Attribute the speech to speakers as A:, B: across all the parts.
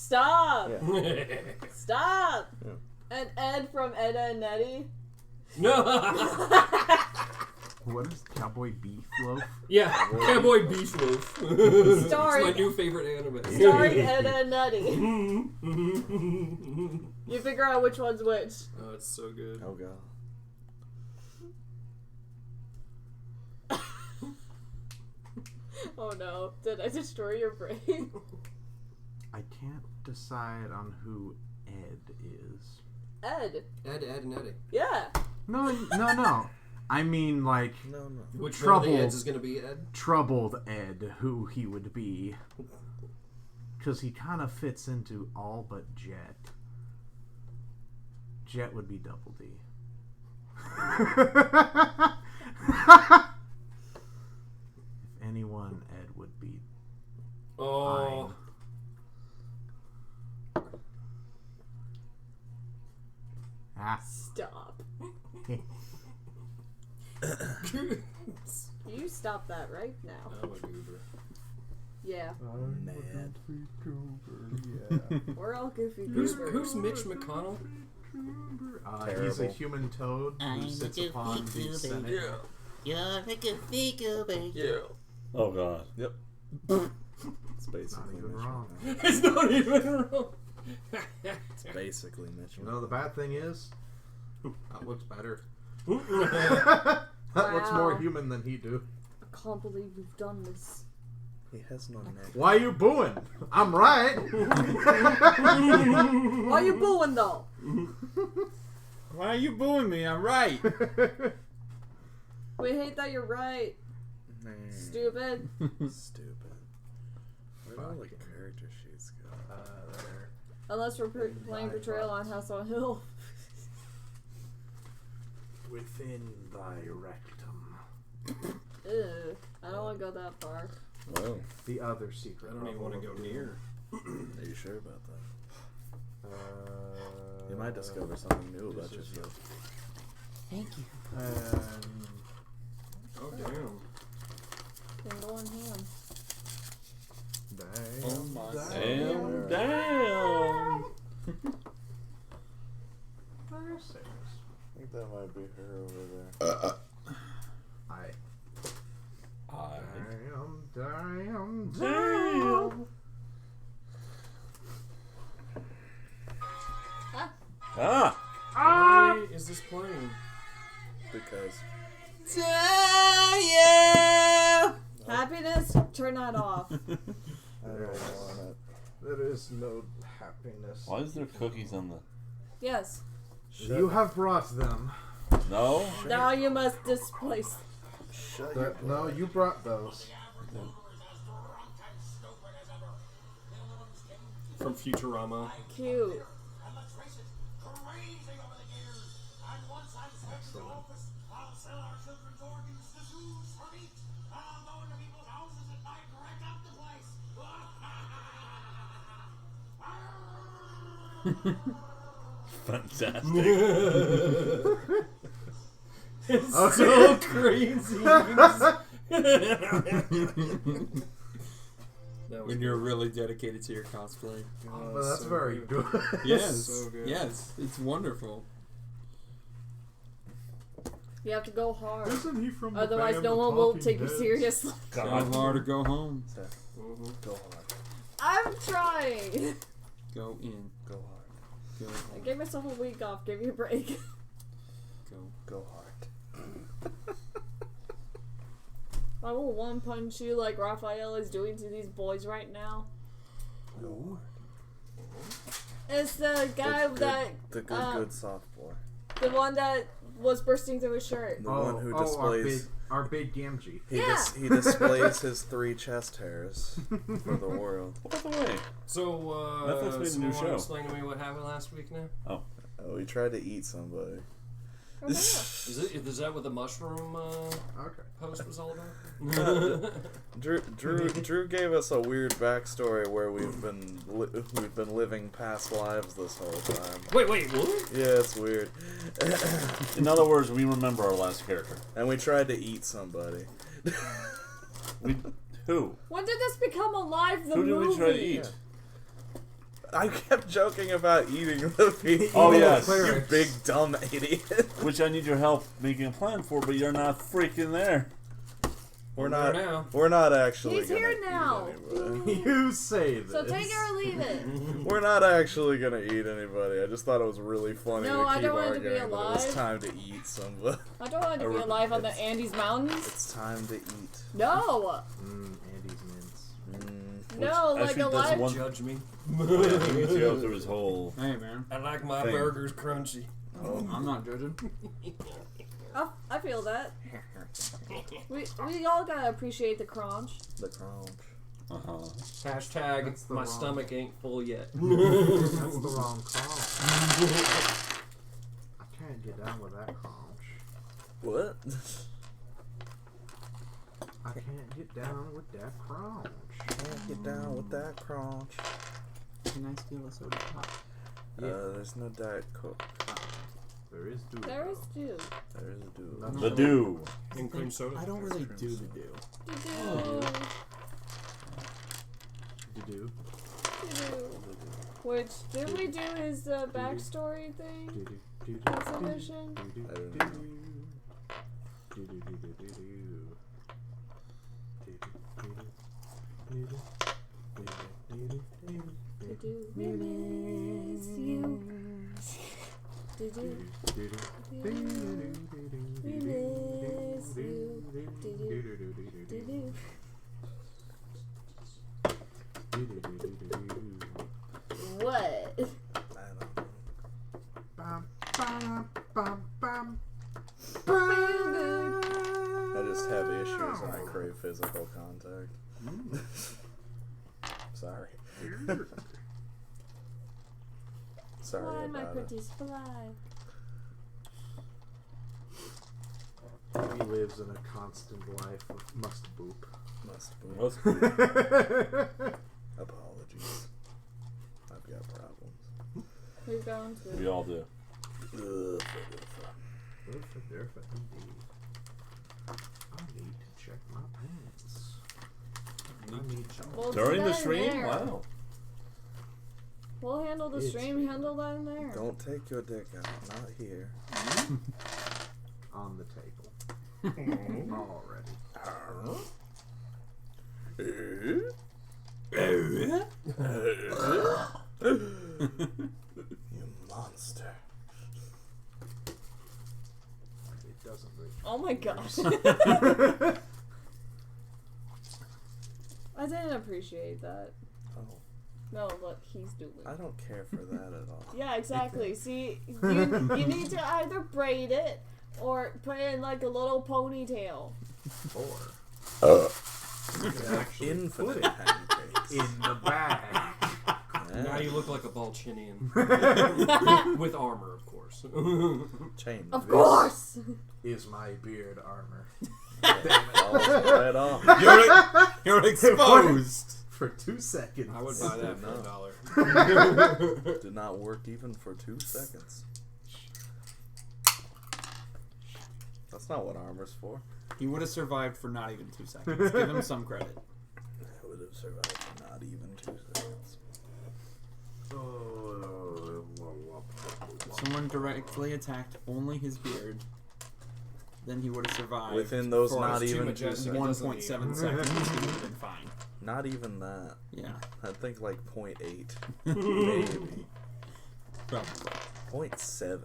A: Stop!
B: Yeah.
A: Stop!
B: Yeah.
A: And Ed from Edda and Nettie.
C: No.
D: What is Cowboy Beef Loaf?
C: Yeah, Cowboy Beef Loaf.
A: Starring-
C: It's my new favorite anime.
A: Starring Edda and Nettie. You figure out which one's which.
C: Oh, it's so good.
B: Oh god.
A: Oh no, did I destroy your brain?
D: I can't decide on who Ed is.
A: Ed.
C: Ed and Eddie.
A: Yeah.
D: No. I mean, like,
B: No.
C: Which one of the
D: Trouble.
C: Eds is going to be Ed?
D: troubled Ed, who he would be. Because he kind of fits into all but Jet. Jet would be Double D. If anyone, Ed would be.
C: Oh.
D: Ah.
A: Stop. You stop that right now.
C: I'm a goober.
A: Yeah.
B: Mad.
A: We're all goofy
C: Who's
A: goobers.
C: Mitch McConnell?
D: He's a
B: Terrible.
D: human toad who
E: I'm
D: sits
E: a
D: upon
E: goofy
D: the
E: goober.
D: Senate.
E: You're a goofy goober.
C: Yeah.
B: Oh god. Yep. It's
D: Not
B: basically
D: even
B: Mitch
D: wrong.
B: McConnell.
C: It's not even wrong.
B: It's basically Mitch
D: You know, the bad thing is, that looks better. That looks more
A: Wow.
D: human than he do.
A: I can't believe you've done this.
B: He has no neck.
D: Why you booing? I'm right.
A: Why you booing though?
F: Why are you booing me? I'm right.
A: We hate that you're right.
B: Man.
A: Stupid.
B: Stupid. Where do all the character sheets go?
D: There.
A: Unless we're playing Betrayal on House on Hill.
D: Within thy rectum.
A: Ew. I don't want to go that far.
B: Whoa.
D: The other secret.
C: I don't even
D: level
C: want to
D: of
C: go
D: the
C: near.
B: Are you sure about that?
D: room.
B: You might discover something new about
D: this is
B: yourself.
E: Thank you.
C: Oh, damn.
A: Tingle and ham.
D: Damn.
F: Oh my
B: Damn.
F: damn.
D: Where's
B: I think that might be her over there.
D: Damn.
F: Damn.
B: Ah!
C: Why is this playing?
B: Because.
A: Happiness? Turn that off.
B: I don't want it.
D: There is no happiness.
F: Why is there cookies on the...
A: Yes.
D: You have brought them.
F: No?
A: Now you must displace.
B: Shut your
D: No, you brought those.
C: From Futurama.
A: Cute.
F: Fantastic.
C: It's
D: Okay.
C: so crazy. That was
F: When you're really dedicated to your cosplay.
C: Oh,
D: But that's
C: so
D: very
C: good.
D: good.
F: Yes.
C: So good.
F: Yes. It's wonderful.
A: You have to go hard.
D: Isn't he from the
A: Otherwise,
D: band
A: no
D: The
A: one will
D: Talking
A: take you
D: Heads?
A: seriously.
F: Go hard or go home.
C: Mhm.
B: Go hard.
A: I'm trying.
F: Go in.
B: Go hard.
F: Go
A: I
F: home.
A: gave myself a week off. Give me a break.
F: Go.
B: Go hard.
A: I will one punch you like Raphael is doing to these boys right now.
B: Go
A: It's the guy
B: hard.
A: that
B: The good soft boy.
A: the one that was bursting through his shirt.
B: The one who displays.
D: our big Gamgee.
A: Yeah.
B: He displays his 3 chest hairs for the world.
F: By the way.
C: So,
F: Netflix made a new
C: someone
F: show.
C: explain to me what happened last week now?
B: Oh, he tried to eat somebody.
A: Oh, yeah.
C: Is that what the mushroom
D: Okay.
C: post was all about?
B: Drew gave us a weird backstory where we've been living past lives this whole time.
C: Wait, what?
B: Yeah, it's weird.
F: In other words, we remember our last character.
B: And we tried to eat somebody.
F: Who?
A: When did this become alive? The
F: Who did
A: movie.
F: we try to eat?
B: I kept joking about eating the people.
G: Oh, yes.
B: You big dumb idiot.
G: Which I need your help making a plan for, but you're not freaking there.
B: We're
C: there
B: not.
C: now.
B: We're not actually.
A: He's
B: gonna
A: here
B: eat
A: now.
B: anybody.
D: You say this.
A: So take it or leave it.
B: We're not actually gonna eat anybody. I just thought it was really funny
A: No,
B: to
A: I
B: keep
A: don't want it to be
B: arguing that it was
A: alive.
B: time to eat somebody.
A: I don't want to be alive on the Andes Mountains.
B: It's time to eat.
A: No.
D: Andy's mints.
A: No, like
G: Actually, that's
A: alive.
G: one.
C: Judge me.
G: He needs to go through his whole.
F: Hey, man.
C: I like my
G: Thing.
C: burgers crunchy.
F: I'm not judging.
A: I feel that. We all gotta appreciate the crunch.
B: The crunch.
C: Hashtag
D: That's the
C: my
D: wrong-
C: stomach ain't full yet.
D: That's the wrong crunch. I can't get down with that crunch.
B: What?
D: I can't get down with that crunch.
B: Can't get down with that crunch.
F: Can I steal a soda pop?
B: There's no Diet Coke.
D: There is do.
A: There is dew.
B: There is a do.
D: That's
G: The do.
C: And cream soda.
F: I don't really do the do.
A: Do.
D: Do.
A: Which did we do his backstory thing? Exhibition.
B: I don't know.
A: We miss you. We miss you. What?
B: I just have issues and I crave physical contact. Sorry. Sorry
A: Fly, my
B: about it.
A: pretties, fly.
D: He lives in a constant life of must boop.
B: Must be.
G: Most
B: Apologies. I've got problems.
A: We're going to.
G: we all do.
B: Ugh.
D: Indeed. I need to check my pants. I need some.
A: Well,
G: During the
A: it's in
G: stream?
A: there.
G: Wow.
A: We'll handle the
D: It's
A: stream, handle that in there.
B: Don't take your dick out. Not here.
D: On the table. Already.
B: You monster.
D: It doesn't reach.
A: Oh my gosh. I didn't appreciate that.
B: Oh,
A: No, look, he's doing.
B: I don't care for that at all.
A: Yeah, exactly. See, you need to either braid it or put it in like a little ponytail.
D: Or
B: Infinite pancakes.
D: in the bag.
C: Now you look like a Balchinian. With armor, of course.
B: Chain.
A: Of course.
D: Is my beard armor.
B: Right off.
F: You're exposed.
D: For 2 seconds.
C: I would buy that for $1.
B: Did not work even for 2 seconds. That's not what armor's for.
F: He would have survived for not even 2 seconds. Give him some credit.
B: I would have survived for not even 2 seconds.
F: Someone directly attacked only his beard. Then he would have survived.
B: Within those
F: for
B: not
C: too
B: even 2
C: majestic.
B: seconds.
F: 1.7 seconds. He would have been fine.
B: Not even that.
F: Yeah.
B: I think like 0.8. Maybe.
F: Probably.
B: 0.7.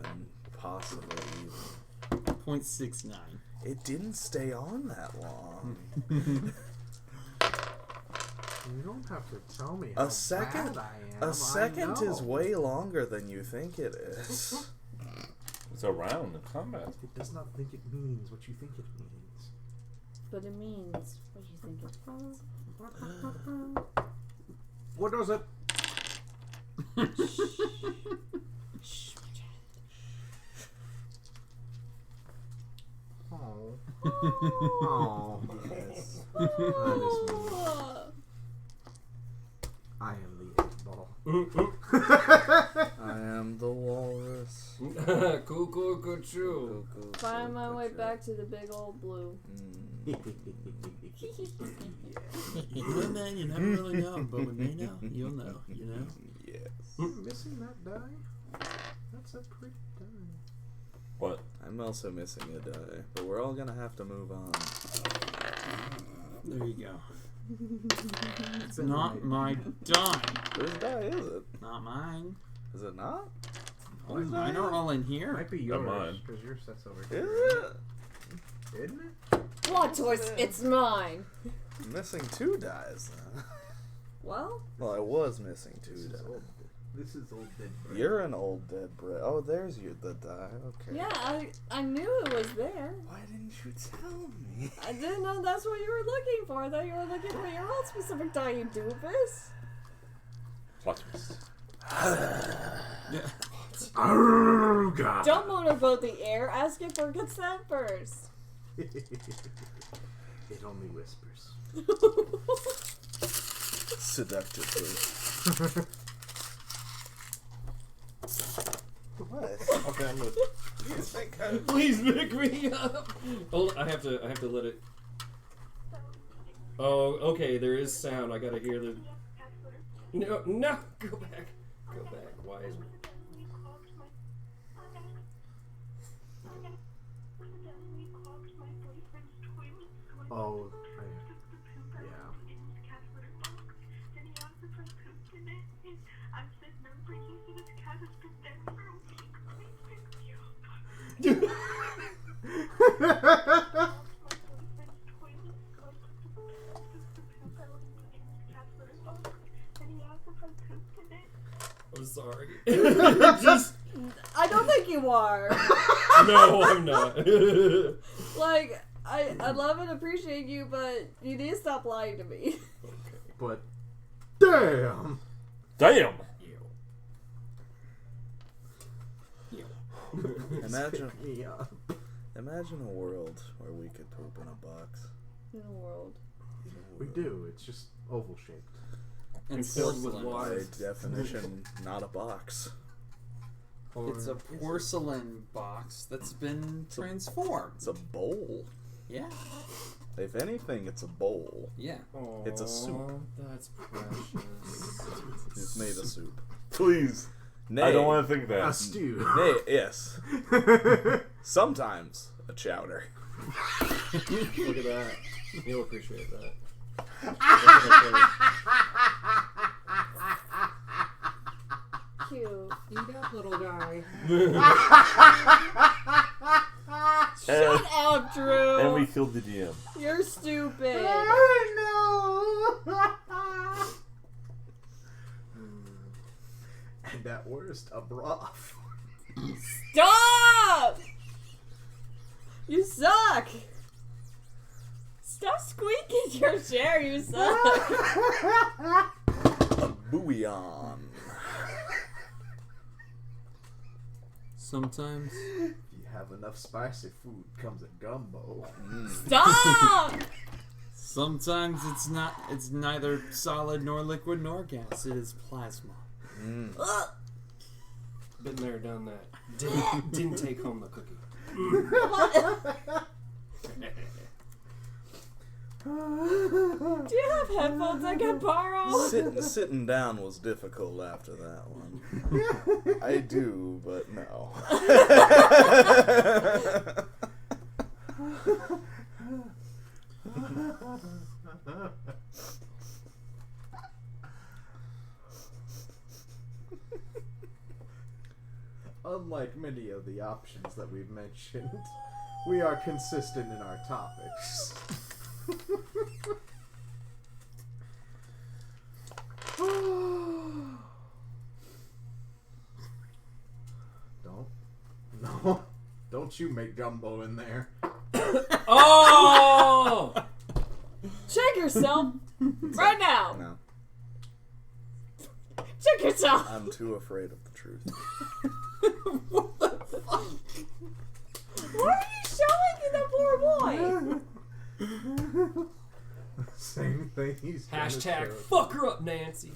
B: Possibly even.
F: 0.69.
B: It didn't stay on that long.
D: You don't have to tell me how
B: A second,
D: bad I am.
B: a second
D: I
B: is
D: know.
B: way longer than you think it is.
G: It's a round in combat.
D: It does not think it means what you think it means.
A: But it means what you think it's for.
D: What does it?
A: Shh,
D: Oh. Oh.
B: Yes.
D: I am the 8-ball.
B: I am the walrus.
C: Cool, cool, cool, true.
B: Cuckoo,
A: Find my way
B: cuckoo.
A: back to the big old blue.
B: Mm.
F: You know, man, you never really know, but when they know, you'll know. You know.
B: Yes.
D: Missing that die? That's a pretty die.
G: What?
B: I'm also missing a die, but we're all gonna have to move on.
F: There you go. It's not my die.
B: Whose die is it?
F: Not mine.
B: Is it not?
F: Oh, mine are all in here.
D: Might be
G: Not
D: yours,
G: mine.
D: because yours sets over
B: Is
D: here.
B: it?
D: Isn't it?
A: Plot twist, it's mine.
B: I'm missing 2 dies then.
A: Well,
B: Well, I was missing 2
D: This is
B: dies.
D: This is old dead bread.
B: You're an old dead Brit. Oh, there's the die. Okay.
A: yeah, I knew it was there.
B: Why didn't you tell me?
A: I didn't know that's what you were looking for. I thought you were looking for your own specific die, you doofus.
G: Plot twist.
D: Oh, God.
A: Don't motorboat the air. Ask it for consent first.
D: It only whispers.
B: Seductively. What?
G: Okay, I'm good.
B: You think I...
C: Please pick me up. Hold, I have to let it. Oh, okay. There is sound. I gotta hear the. No, no. Go back. Go back. Why is?
D: Oh, yeah.
C: I'm sorry. Just
A: I don't think you are.
C: no, I'm not.
A: Like, I love and appreciate you, but you need to stop lying to me.
D: But, damn!
G: Damn!
B: Imagine,
D: Pick me up.
B: imagine a world where we could poop in a box.
A: In the world.
D: We do, it's just oval shaped.
F: And
C: filled with
F: porcelain.
C: water.
B: By definition, not a box.
F: It's a porcelain box that's been transformed.
B: It's a bowl.
F: Yeah.
B: If anything, it's a bowl.
F: Yeah.
B: It's a soup.
C: That's precious.
B: It's made of soup.
G: Please.
B: Nay,
G: I don't want to think that.
D: A stew.
B: Nay, yes. Sometimes a chowder.
C: Look at that. You'll appreciate that.
A: Cute.
C: Eat up, little guy.
A: Shut up, Drew.
G: And we killed the DM.
A: You're stupid.
D: And at worst, a broth.
A: Stop! You suck. Stop squeaking your chair. You suck.
B: A bouillon.
F: Sometimes.
D: If you have enough spicy food, comes a gumbo.
A: Stop!
F: Sometimes it's not. It's neither solid nor liquid nor gas. It is plasma.
C: Been there, done that. Didn't take home the cookie.
A: Do you have headphones I can borrow?
B: Sitting down was difficult after that one. I do, but no.
D: Unlike many of the options that we've mentioned, we are consistent in our topics. Don't you make gumbo in there.
C: Oh!
A: Check yourself right now.
B: No,
A: Check yourself.
B: I'm too afraid of the truth.
F: What the fuck?
A: What are you showing the poor boy?
D: Same thing he's trying to
C: Hashtag
D: show.
C: fuck her up, Nancy.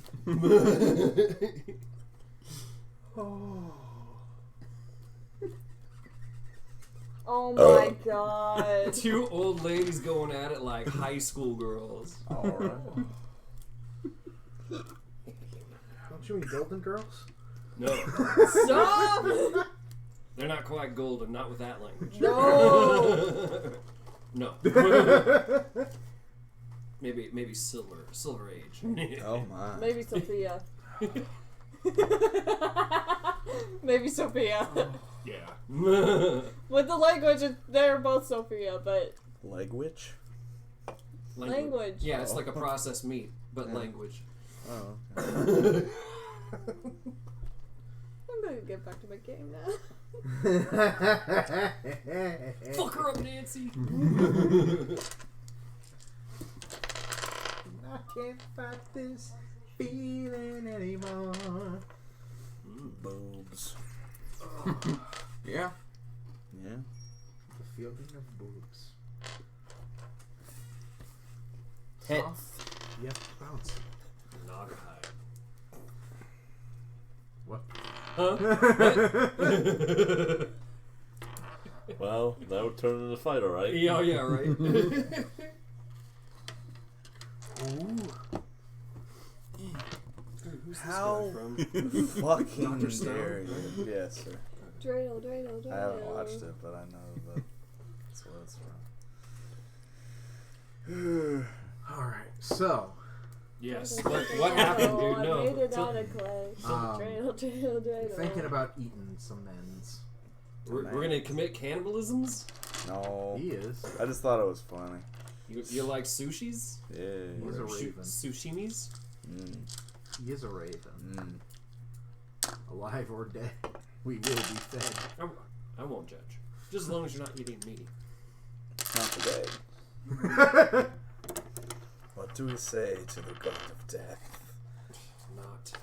A: Oh my god. good.
C: Two old ladies going at it like high school girls.
B: Alright.
D: Don't you mean Golden Girls?
C: No,
A: Stop!
C: they're not quite golden. Not with that language.
A: No.
C: No. maybe silver age.
B: Oh my.
A: Maybe Sophia. Maybe Sophia.
C: Yeah.
A: With the language, they're both Sophia, but
B: Leg witch?
A: language.
C: Yeah, it's like a processed meat, but language.
B: Oh.
A: I'm gonna get back to my game now.
C: Fuck her up, Nancy.
D: I can't fight this feeling anymore.
B: Boobs.
F: Yeah.
B: Yeah.
D: The feeling of boobs.
F: Hits.
D: You have to bounce.
C: Nogahide.
D: What?
H: Well, that would turn into a fight, alright?
C: Yeah, yeah, right. Who's
B: How
C: this guy from?
B: fucking
C: Dr. Stone,
B: dare you? Yes, sir.
A: Dreidel, Dreidel, Dreidel.
B: I haven't watched it, but I know that's what it's from.
D: Alright, so.
C: Yes.
A: Dreidel,
C: What happened, dude?
A: I
C: No.
A: made it
C: Tell-
A: out of clay.
D: Um,
A: Dreidel, Dreidel, Dreidel.
D: Thinking about eating some men's.
C: We're gonna commit cannibalisms?
B: No.
D: He is.
B: I just thought it was funny.
C: You like sushis?
B: Yeah.
D: He's a
C: Or
D: raven.
C: Sushimis?
B: Mm.
D: He is a raven.
B: Mm.
D: Alive or dead, we will be fed.
C: I won't judge. Just as long as you're not eating me.
B: Not today. What do we say to the god of death?
C: Not today.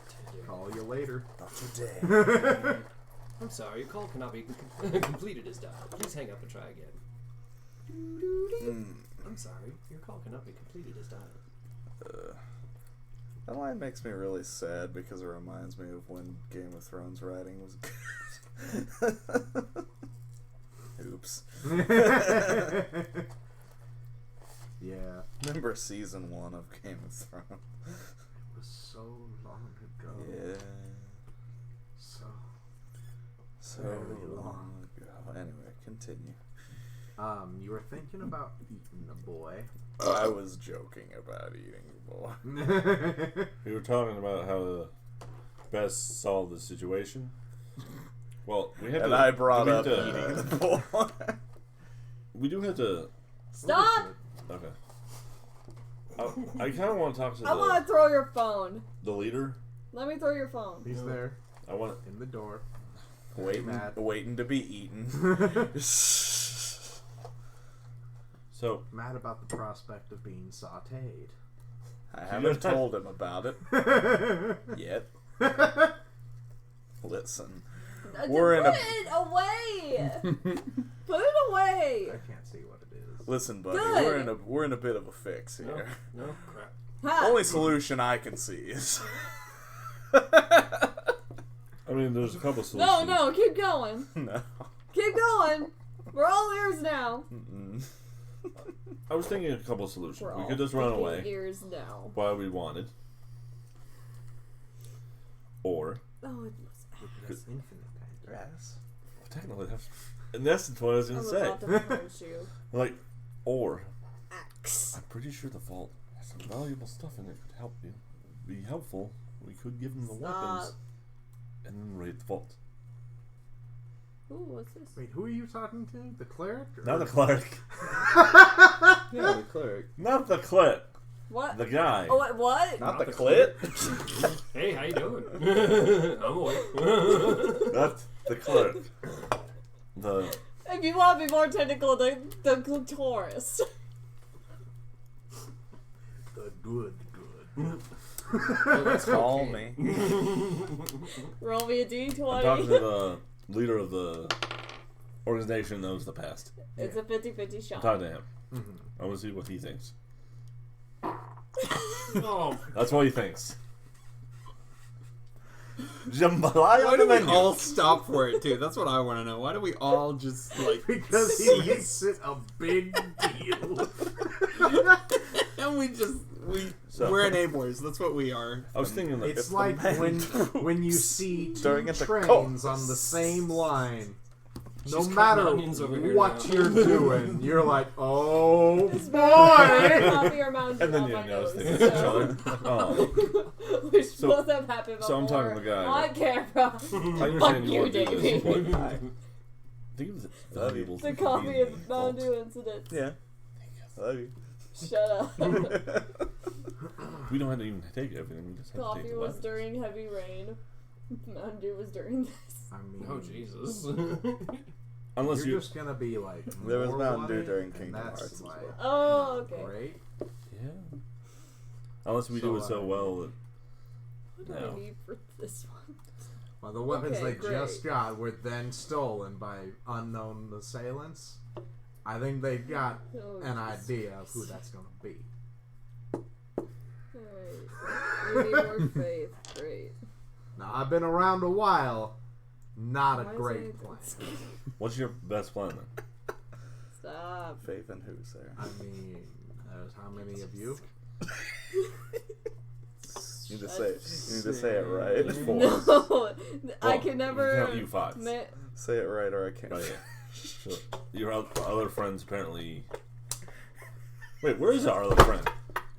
D: Call you later.
B: Not today.
C: I'm sorry, your call cannot be completed as dialed. Please hang up and try again.
B: Mm.
C: I'm sorry, your call cannot be completed as dialed.
B: That line makes me really sad because it reminds me of when Game of Thrones writing was good. Oops.
D: Yeah.
B: Remember season 1 of Game of Thrones?
D: It was so long ago.
B: Yeah.
D: So
B: Very long ago. Anyway, continue.
D: you were thinking about eating a boy.
B: I was joking about eating the boy.
H: We were talking about how to best solve the situation. Well, we have
B: And
H: to.
B: I brought
H: we
B: up
H: have to-
B: eating the boy.
H: We do have to.
A: Stop!
H: Okay. I kind of want to talk to
A: I want to throw your phone.
H: the leader.
A: Let me throw your phone.
D: He's there
H: I want.
D: in the door.
B: Waiting to be eaten.
H: So
D: Mad about the prospect of being sautéed.
B: I haven't told him about it yet. Listen, we're in
A: Put
B: a.
A: it away. Put it away.
D: I can't see what it is.
B: Listen, buddy,
A: Good.
B: we're in a bit of a fix here.
C: No crap.
A: Ha.
B: Only solution I can see is.
H: I mean, there's a couple
A: No,
H: solutions.
A: no, keep going.
B: No.
A: Keep going. We're all ears now.
B: Mm-mm.
H: I was thinking a couple solutions.
A: We're
H: We
A: all
H: could just run
A: fucking
H: away
A: ears now.
H: while we wanted, or
A: Oh, it must.
D: That's infinite danger.
B: Yes.
H: technically that's. And that's what I was
A: I'm
H: gonna say.
A: about to punch you.
H: Like, or
A: Axe.
H: I'm pretty sure the vault has some valuable stuff in it. Could help you. Be helpful. We could give them the weapons
A: Stop.
H: and then raid the vault.
A: Ooh, what's this?
D: Wait, who are you talking to? The cleric? Or...
H: Not the cleric.
B: Yeah, the cleric.
H: Not the cleric.
A: What?
H: The guy.
A: Oh, wait, what?
B: Not the clit.
C: Hey, how you doing? I'm awake.
H: Not the cleric. The
A: If you want to be more technical, the clitoris.
D: The good.
B: Call me.
A: Roll me a
H: I'm talking to
A: d20.
H: the leader of the organization that knows the past.
A: It's a 50-50
H: I'm
A: shot.
H: talking to him. I want to see what he thinks.
C: Oh,
H: That's what he thinks. jambalaya
F: Why
H: on
F: do
H: the
F: we
H: menu.
F: all stop for it too? That's what I want to know. Why do we all just like
D: Because he makes it a big deal.
F: and
H: So-
F: we're enablers. That's what we are.
H: I was thinking like
D: It's
B: the
D: like
B: men
D: when you see two
B: Staring at the
D: trains
B: coals.
D: on the same line. No
C: She's cutting
D: matter
C: onions over here
D: what
C: now.
D: you're doing, you're like, oh
A: This
D: boy!
A: coffee or Mountain Dew
H: and then
A: on
H: you
A: my
H: notice
A: nose.
H: they hit each other. Oh.
A: Which
H: So-
A: both have happened before.
H: so I'm talking to the guy.
A: on camera.
H: I understand
A: Fuck
H: you
A: you,
H: want to do this,
A: Davey.
H: but I think it was valuable.
A: The coffee and Mountain Dew incident.
B: Yeah. I love you.
A: Shut up.
H: We don't have to even take everything. We just have to
A: Coffee
H: take the
A: was
H: weapons.
A: during heavy rain. Mountain Dew was during this.
D: I mean,
C: Oh Jesus.
H: Unless
D: you're
H: you.
D: just gonna be like.
B: There was
D: more
B: Mountain Dew
D: bloody,
B: during
D: and
B: Kingdom
D: that's,
B: Hearts as
D: like,
B: well.
A: Oh, okay.
D: Great.
H: Yeah. Unless we do it so well that.
A: What do
H: No.
A: I need for this one?
D: Well, the weapons
A: Okay,
D: they
A: great.
D: just got were then stolen by unknown assailants. I think they got
A: Oh,
D: an idea of who that's gonna be.
A: Alright. We need more faith. Great.
D: Now, I've been around a while. Not a
A: Why is
D: great
A: it-
D: plan.
H: What's your best plan then?
A: Stop.
B: Faith in who's there?
D: I mean, there's how many of you?
B: You need to say it. You need to say it right.
H: There's four.
A: No, I
H: Well,
A: can never.
H: Count you five.
B: Say it right, or I can't.
H: Oh, yeah. So, your other friends apparently. Wait, where is our other friend?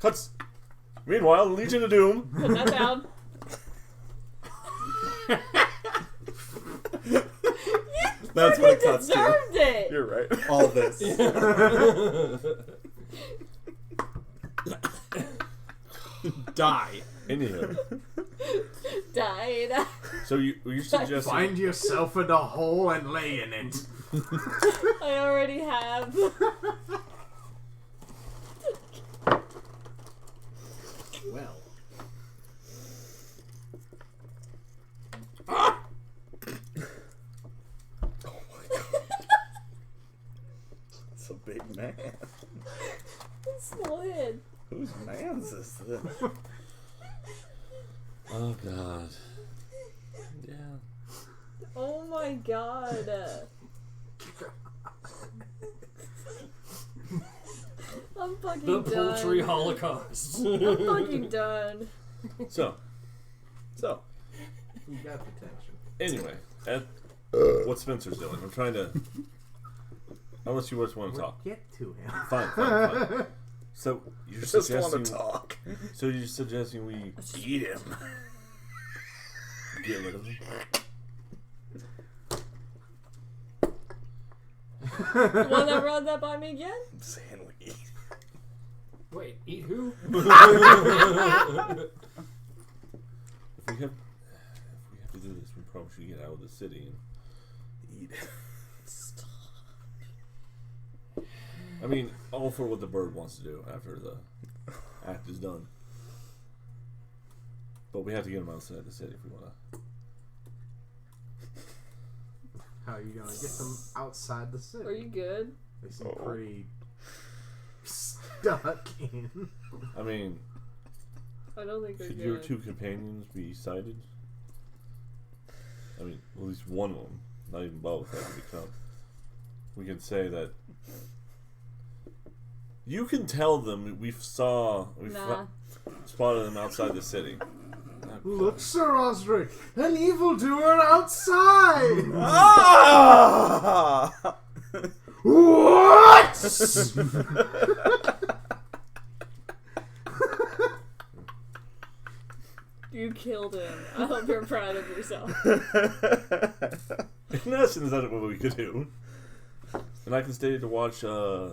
H: Cuts. Meanwhile, Legion of Doom.
A: Put that down.
F: That's what it cuts to.
A: Deserved it.
B: You're right.
F: All this. Die.
H: Anywho,
A: Died.
H: so you're suggesting
D: Find yourself in a hole and lay in it.
A: I already have.
F: Well.
B: It's a big man.
A: Small head.
B: Whose man's is this?
H: Oh God. Yeah.
A: Oh my god. I'm fucking
C: The
A: done.
C: poultry holocaust.
A: I'm fucking done.
H: So
D: You got the tension.
H: anyway, at what Spencer's doing, I'm trying to. Unless you just want to
D: We'll
H: talk.
D: get to him.
H: Fine. So you're
B: Just want
H: suggesting.
B: to talk.
H: So you're suggesting we
B: Eat him.
H: get rid of him?
A: You want to run that by me again?
B: I'm saying we eat.
C: Wait, eat who?
H: If we have to do this, we probably should get out of the city.
B: Eat him.
H: I mean, all for what the bird wants to do after the act is done. But we have to get him outside the city if we want to.
D: How are you gonna get them outside the city?
A: Are you good?
D: They seem
B: Oh.
D: pretty stuck in.
H: I mean,
A: I don't think they're
H: should
A: good.
H: your two companions be sighted? I mean, at least one of them, not even both. That would become. We can say that. You can tell them we've
A: Nah.
H: spotted them outside the city.
D: Look, Sir Osric, an evildoer outside!
B: Ah!
D: What?
A: You killed him. I hope you're proud of yourself.
H: In essence, that's what we could do. And I can stay to watch, I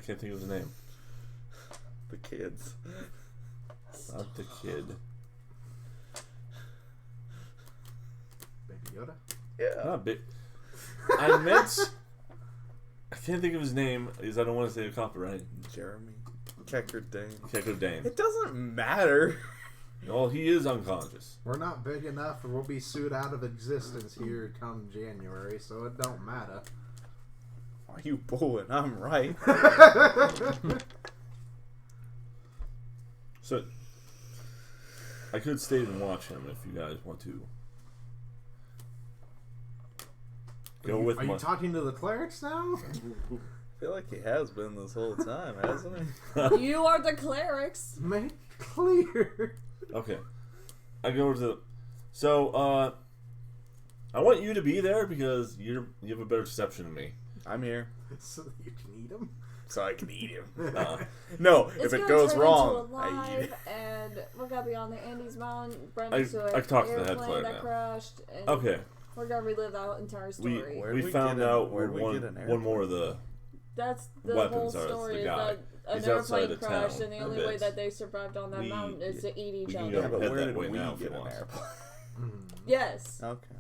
H: can't think of his name.
B: The kids.
H: Not the kid.
D: Baby Yoda?
B: Yeah.
H: Not big. I meant. I can't think of his name because I don't want to say a copyright.
B: Jeremy. Kecker Dane.
H: Keiko Dane.
B: It doesn't matter.
H: Well, he is unconscious.
D: We're not big enough or we'll be sued out of existence here come January, so it don't matter.
B: Why are you booing? I'm right.
H: So, I could stay and watch him if you guys want to Go with
D: Are
H: my.
D: you talking to the clerics now?
B: I feel like he has been this whole time, hasn't he?
A: You are the clerics.
D: Make it clear.
H: Okay. I go to. So, I want you to be there because you have a better perception than me.
B: I'm here,
D: So that you can eat them?
B: so I can eat him. No,
A: It's
B: if it
A: gonna
B: goes
A: turn
B: wrong,
A: into
B: I eat
A: alive,
B: it.
A: and we're gonna be on the Andes Mountain, right next to
H: I talked to the head
A: airplane
H: cleric
A: that
H: now.
A: crashed, and
H: Okay.
A: we're gonna relive that entire story.
B: Where'd
H: We
B: we
H: found
B: get an-
H: out
B: where'd we
H: one
B: get an
H: one more of the.
A: That's the
H: Weapons
A: whole
H: are
A: story.
H: the
A: Is
H: guy.
A: that an
H: He's outside
A: airplane
H: of
A: crashed,
H: town
A: and the
H: a
A: only
H: bit.
A: way that they survived on that
H: We-
A: mountain is to eat each
H: we can
A: other.
H: go
B: Yeah, but
H: head
B: where
H: that
B: did
H: way
B: we
H: now if
B: get
H: you
B: an
H: want.
B: airplane?
A: Yes.
B: Okay.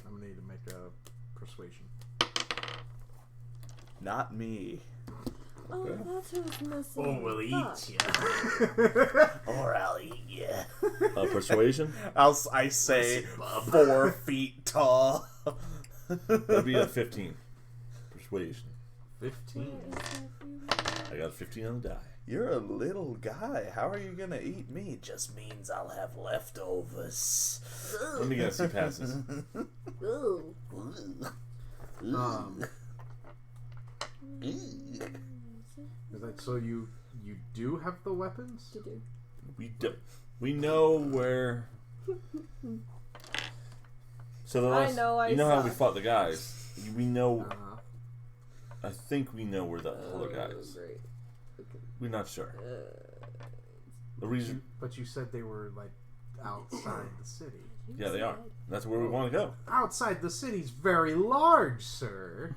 D: I'm gonna need to make a persuasion.
B: Not me.
A: Oh, that's who's missing.
D: Oh, we'll
A: Fuck.
D: eat ya.
B: Or I'll eat ya.
H: Persuasion.
B: I say 4 feet tall.
H: That'd be a 15. Persuasion.
D: 15.
H: I got a 15 on the die.
B: You're a little guy. How are you gonna eat me? Just means I'll have leftovers.
H: Let me guess. He passes.
A: Ooh.
D: Is that so? You do have the weapons?
H: We know where. So the
A: I
H: last,
A: know I
H: you know how we
A: suck.
H: fought the guys. We know.
D: Uh,
H: I think we know where the other guy is.
A: Great.
H: We're not sure. The reason.
D: but you said they were like outside the city.
H: Yeah, they are. That's where we want to go.
D: Outside the city's very large, sir.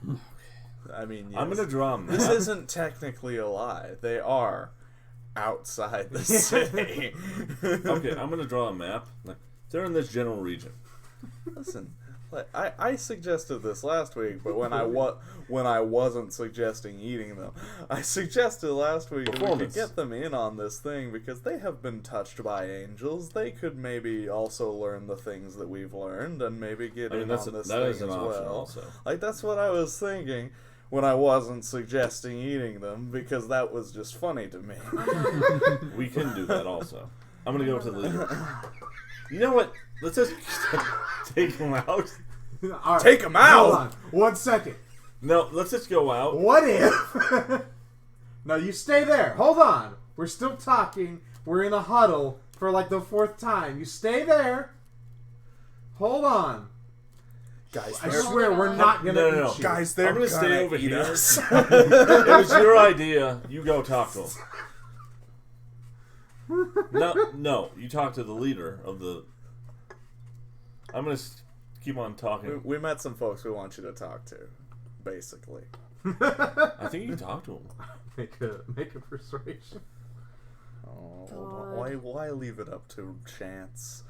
B: I mean, yes.
H: I'm gonna draw them.
B: This isn't technically a lie. They are outside the city.
H: Okay, I'm gonna draw a map. Like, they're in this general region.
B: Listen, like, I suggested this last week, but when I wasn't suggesting eating them, I suggested last week that we could
H: Performance.
B: get them in on this thing because they have been touched by angels. They could maybe also learn the things that we've learned and maybe get
H: I mean,
B: in
H: that's
B: on this
H: that
B: thing
H: is an
B: as
H: option
B: well.
H: also.
B: Like, that's what I was thinking when I wasn't suggesting eating them because that was just funny to me.
H: We can do that also. I'm gonna go to the leader. You know what? Let's just take him out.
D: All right,
B: Take 'em
D: hold
B: out!
D: on. 1 second.
H: No, let's just go out.
D: What if? No, you stay there. Hold on. We're still talking. We're in a huddle for like the 4th time. You stay there. Hold on.
B: Guys,
D: I
B: they're-
D: swear we're not gonna
H: No, no, no.
D: eat you.
B: guys, they're
H: I'm gonna stay over
B: eat
H: here.
B: us.
H: It was your idea. You go talk to him. No, you talk to the leader of the. I'm gonna keep on talking.
B: we met some folks we want you to talk to, basically.
H: I think you can talk to him.
D: Make a persuasion.
B: Oh,
A: God.
B: why leave it up to chance?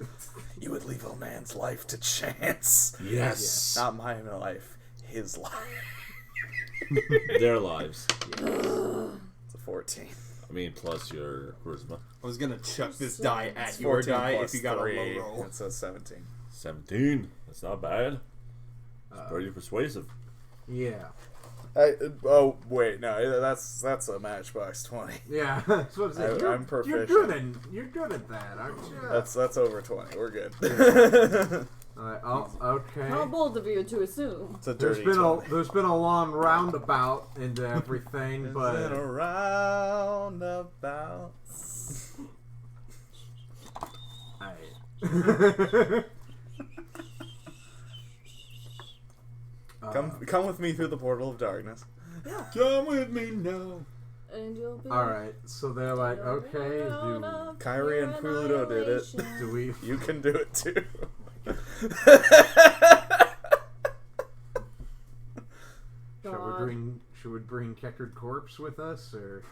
B: You would leave a man's life to chance.
H: Yes.
B: Not my life, his life.
H: Their lives.
B: It's a 14.
H: I mean, plus your charisma.
F: I was gonna chuck this
A: So
F: die
A: it's
F: at your
B: 14
F: die
B: plus
F: if you got
B: 3.
F: a low roll.
B: It's a 17.
H: 17. That's not bad. It's pretty persuasive.
D: Yeah.
B: Oh wait, no, that's a matchbox 20.
D: Yeah. That's what I'm saying.
B: I'm proficient.
D: You're good at that, aren't you?
B: That's over 20. We're good.
D: Oh, okay.
A: How bold of you to assume.
B: It's a
D: There's
B: dirty
D: been
B: 20.
D: there's been a long roundabout into everything,
B: It's
D: but
B: been a roundabout. Come with me through the portal of darkness.
H: Come with me now.
A: And you'll be
D: all right. So they're like, okay,
B: Kyrie and Pluto did it.
D: do we?
B: You can do it too.
D: Should we bring Keckered Corpse with us, or?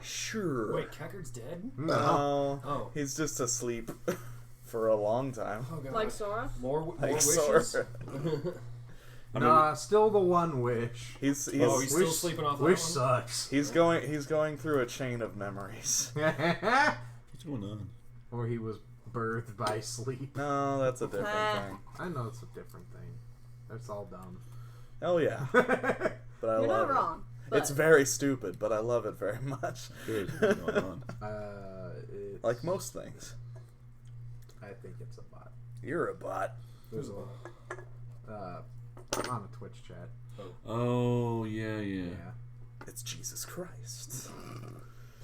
B: Sure.
C: Wait, Keckard's dead?
B: No.
C: Oh.
B: He's just asleep for a long time.
C: Oh, God.
A: Like Sora?
C: More
B: Like
C: wishes?
B: Sora.
D: Nah, still the one wish.
B: He's
C: Oh, he's still
D: Wish-
C: sleeping off
D: Wish
C: that one?
D: sucks.
B: he's going through a chain of memories.
H: What's going on?
D: Or he was birthed by sleep.
B: No, that's a different thing.
D: I know it's a different thing. That's all dumb.
B: Oh yeah, but I
A: You're
B: love
A: not wrong.
B: it.
A: But
B: It's very stupid, but I love it very much.
H: Seriously, what's going on?
D: It's,
B: Like most things.
D: I think it's a bot.
B: You're a bot.
D: There's a on a Twitch chat.
H: Oh, yeah.
B: It's Jesus Christ.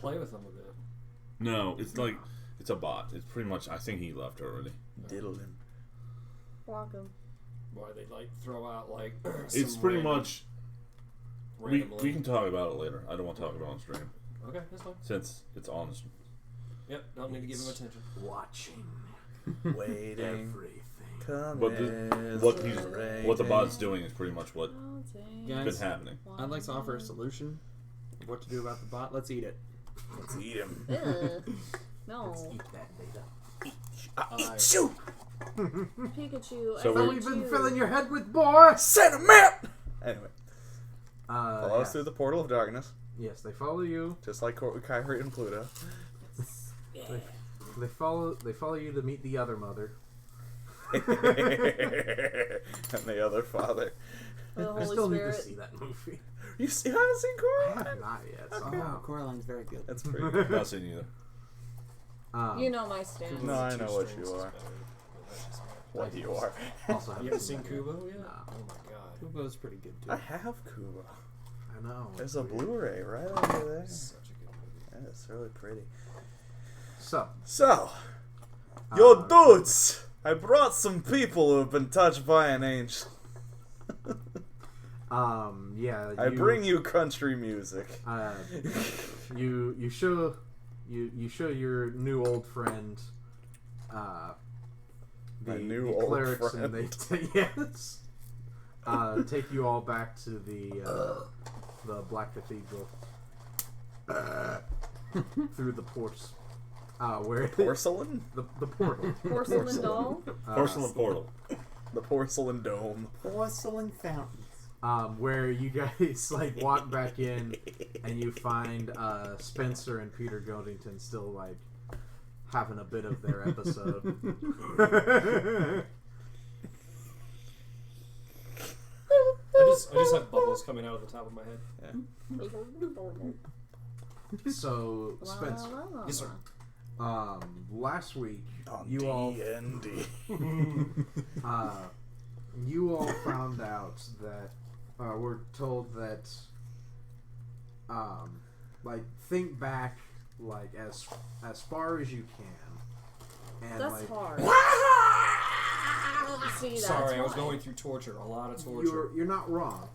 C: Play with them a bit.
H: No, it's like, it's a bot. It's pretty much, I think he left already.
B: Diddle him.
A: Walk him.
C: Why they like throw out like.
H: It's
C: some
H: pretty
C: random-
H: much, we can talk about it later. I don't want to talk about it on stream.
C: Okay, that's fine.
H: Since it's on the stream.
C: Yep, don't need to give him attention.
D: Watching
B: Waiting.
D: everything.
B: Come
H: But
B: in,
H: what the bot's doing is pretty much what's
F: Guys,
H: been happening.
F: I'd like to offer a solution of what to do about the bot. Let's eat it.
B: Let's eat him.
A: No.
D: Let's eat that data.
B: Eat you!
A: Pikachu.
H: So
A: I
D: What
H: we-
A: hate
D: we've been
A: you.
D: filling your head with, boy!
B: Sentiment! Anyway, follow us
D: Yes.
B: through the portal of darkness,
D: Yes, they follow you.
B: just like Kyrie and Pluto.
D: They follow you to meet the other mother.
B: And the other father.
A: The
D: I
A: Holy
D: still need to
A: Spirit.
D: see that movie.
B: You haven't seen
D: I
B: Coraline?
D: have not yet.
F: Oh,
D: Somehow.
F: Coraline's very good.
B: That's pretty good.
H: Not seen either.
A: You know my stance.
B: No, I
C: Two
B: know what
C: strings
B: you
C: is
B: are.
C: better, but that's just me.
B: What you are.
D: Also
C: You
D: haven't
C: haven't seen
D: that yet.
C: Kubo yet?
D: No.
C: Oh my god.
F: Kubo's pretty good too.
B: I have Kubo.
D: I know.
B: There's a Blu-ray right over there.
C: Such a good movie.
B: Yeah, it's really pretty.
D: So,
B: Yo, dudes! I brought some people who have been touched by an angel.
D: yeah.
B: I bring you country music.
D: You show your new old friend.
B: My
D: The
B: new
D: the
B: old
D: clerics
B: friend.
D: and they yes. Take you all back to the Black Cathedral through the ports. Where
B: Porcelain?
D: the portal.
A: Porcelain doll.
H: Porcelain portal.
B: The porcelain dome.
F: Porcelain fountains.
D: Where you guys like walk back in and you find Spencer and Peter Godington still like having a bit of their episode.
C: I just have bubbles coming out of the top of my head.
D: So Spencer,
C: Yes, sir.
D: last week
B: On
D: you all
B: D&D.
D: you all found out that we're told that like think back like as far as you can and
A: That's
D: like
A: hard. See, that's
C: Sorry, I was
A: why.
C: going through torture. A lot of torture.
D: you're not wrong.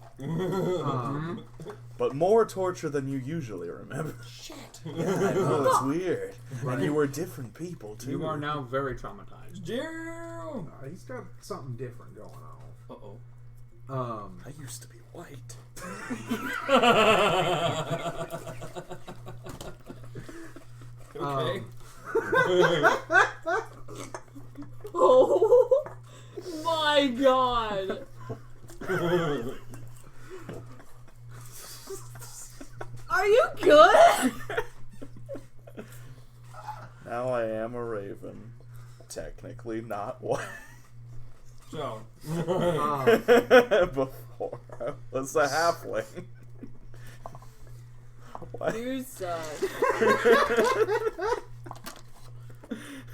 B: But more torture than you usually remember.
C: Shit.
B: I know, it's weird. And you were different people, too.
F: You are now very traumatized.
C: Damn.
D: He's got something different going on.
C: Uh-oh.
B: I used to be white.
C: Okay.
A: Oh my god. Are you good?
B: Now I am a raven. Technically not white.
C: So,
B: Before I was a halfling. Why?
A: You suck.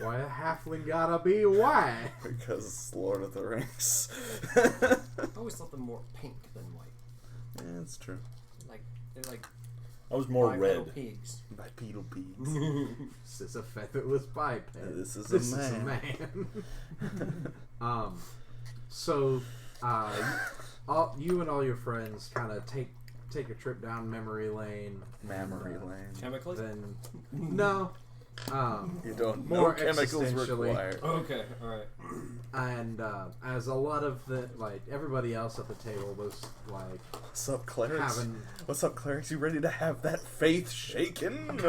D: Why a halfling gotta be white?
B: Because it's Lord of the Rings.
C: I always thought them more pink than white.
B: Yeah, it's true.
C: Like, they're like
H: I was more
C: bipedal
H: red.
C: pigs.
B: Bipedal peas.
D: This is a featherless biped.
B: This is
D: This
B: a
D: is a
B: man.
D: man. So, you and all your friends kind of take a trip down memory lane.
B: Memory lane.
C: Chemically?
D: Then, no.
B: You don't
D: More
B: know chemicals
D: existentially.
B: required.
C: Okay, alright.
D: And as a lot of the everybody else at the table was like
B: What's up, clerics?
D: having.
B: What's up, clerics? You ready to have that faith shaken?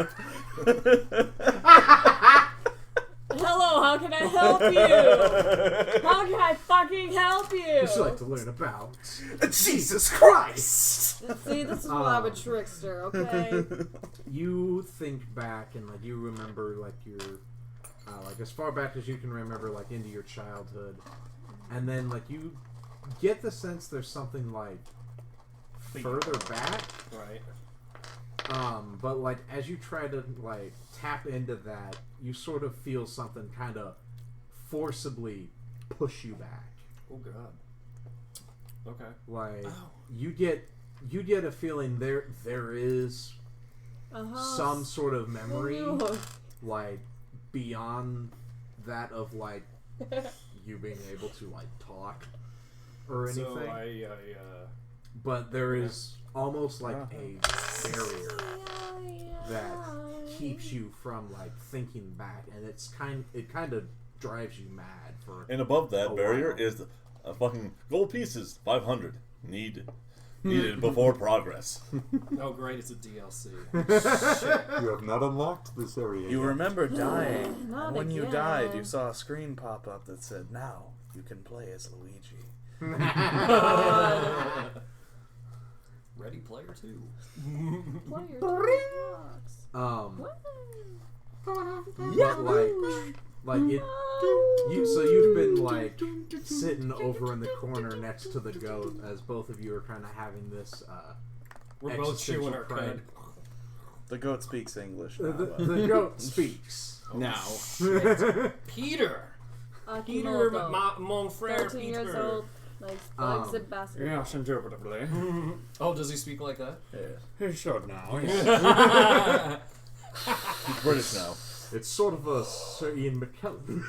A: Hello, how can I help you? How can I fucking help you?
D: Would you like to learn about?
B: Jesus Christ!
A: See, this is why I'm a trickster, okay?
D: You think back and like you remember like your like as far back as you can remember like into your childhood, and then like you get the sense there's something like further back.
C: Right.
D: But like as you try to like tap into that, you sort of feel something kind of forcibly push you back.
C: Oh god. Okay.
D: Like you get a feeling there is some sort of memory like beyond that of like you being able to like talk or anything.
C: So
D: but there is almost like a barrier that keeps you from like thinking back, and it kind of drives you mad for.
H: And above that barrier
D: while.
H: is fucking gold pieces, 500 needed before progress.
C: Oh great, it's a DLC.
I: You have not unlocked this area.
B: You
I: yet.
B: remember dying.
A: Not
B: And when you
A: again.
B: died, you saw a screen pop up that said, "Now you can play as Luigi."
C: Ready Player 2.
D: But like it, you've been like sitting over in the corner next to the goat as both of you are kind of having this.
C: We're both chewing our
D: existential
C: cud.
B: The goat speaks English now.
D: The goat speaks
F: Now.
C: Peter! Peter,
A: Akimoto,
C: mon frère
A: 13 years
C: Peter.
A: old, likes a basketball.
F: Yes, indubitably.
C: Oh, does he speak like that?
F: He should now.
H: He's British now.
D: It's sort of a Sir Ian McKellen.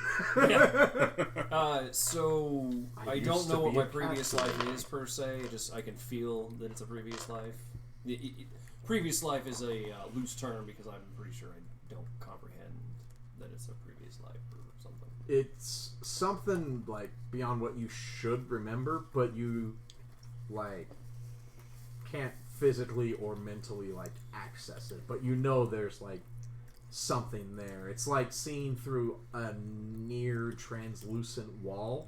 C: So I
D: used
C: don't
D: to
C: know what
D: be
C: my
D: a
C: previous
D: Catholic.
C: life is per se. Just I can feel that it's a previous life. Previous life is a loose term because I'm pretty sure I don't comprehend that it's a previous life or something.
D: It's something like beyond what you should remember, but you like can't physically or mentally like access it. But you know there's like something there. It's like seeing through a near translucent wall.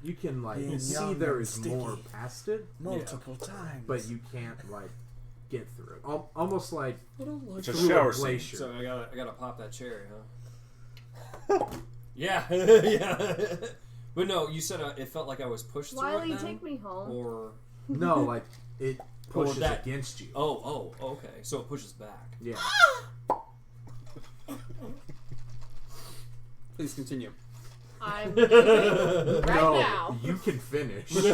D: You can like
B: being
D: see
B: young
D: there
B: and
D: is more
B: sticky.
D: past it,
B: Multiple times.
D: but you can't like get through it. Almost like
H: It's a
D: through
H: shower
D: a
H: scene.
D: glacier.
C: So I gotta pop that cherry, huh? Yeah, yeah. But no, you said it felt like I was pushed through
A: Wiley,
C: it then?
A: take me home.
C: Or
D: No, like it pushes
C: that-
D: against you.
C: oh, okay. So it pushes back.
D: Yeah.
F: Please continue.
A: I'm leaving right
D: No,
A: now.
D: you can finish.
B: Sounds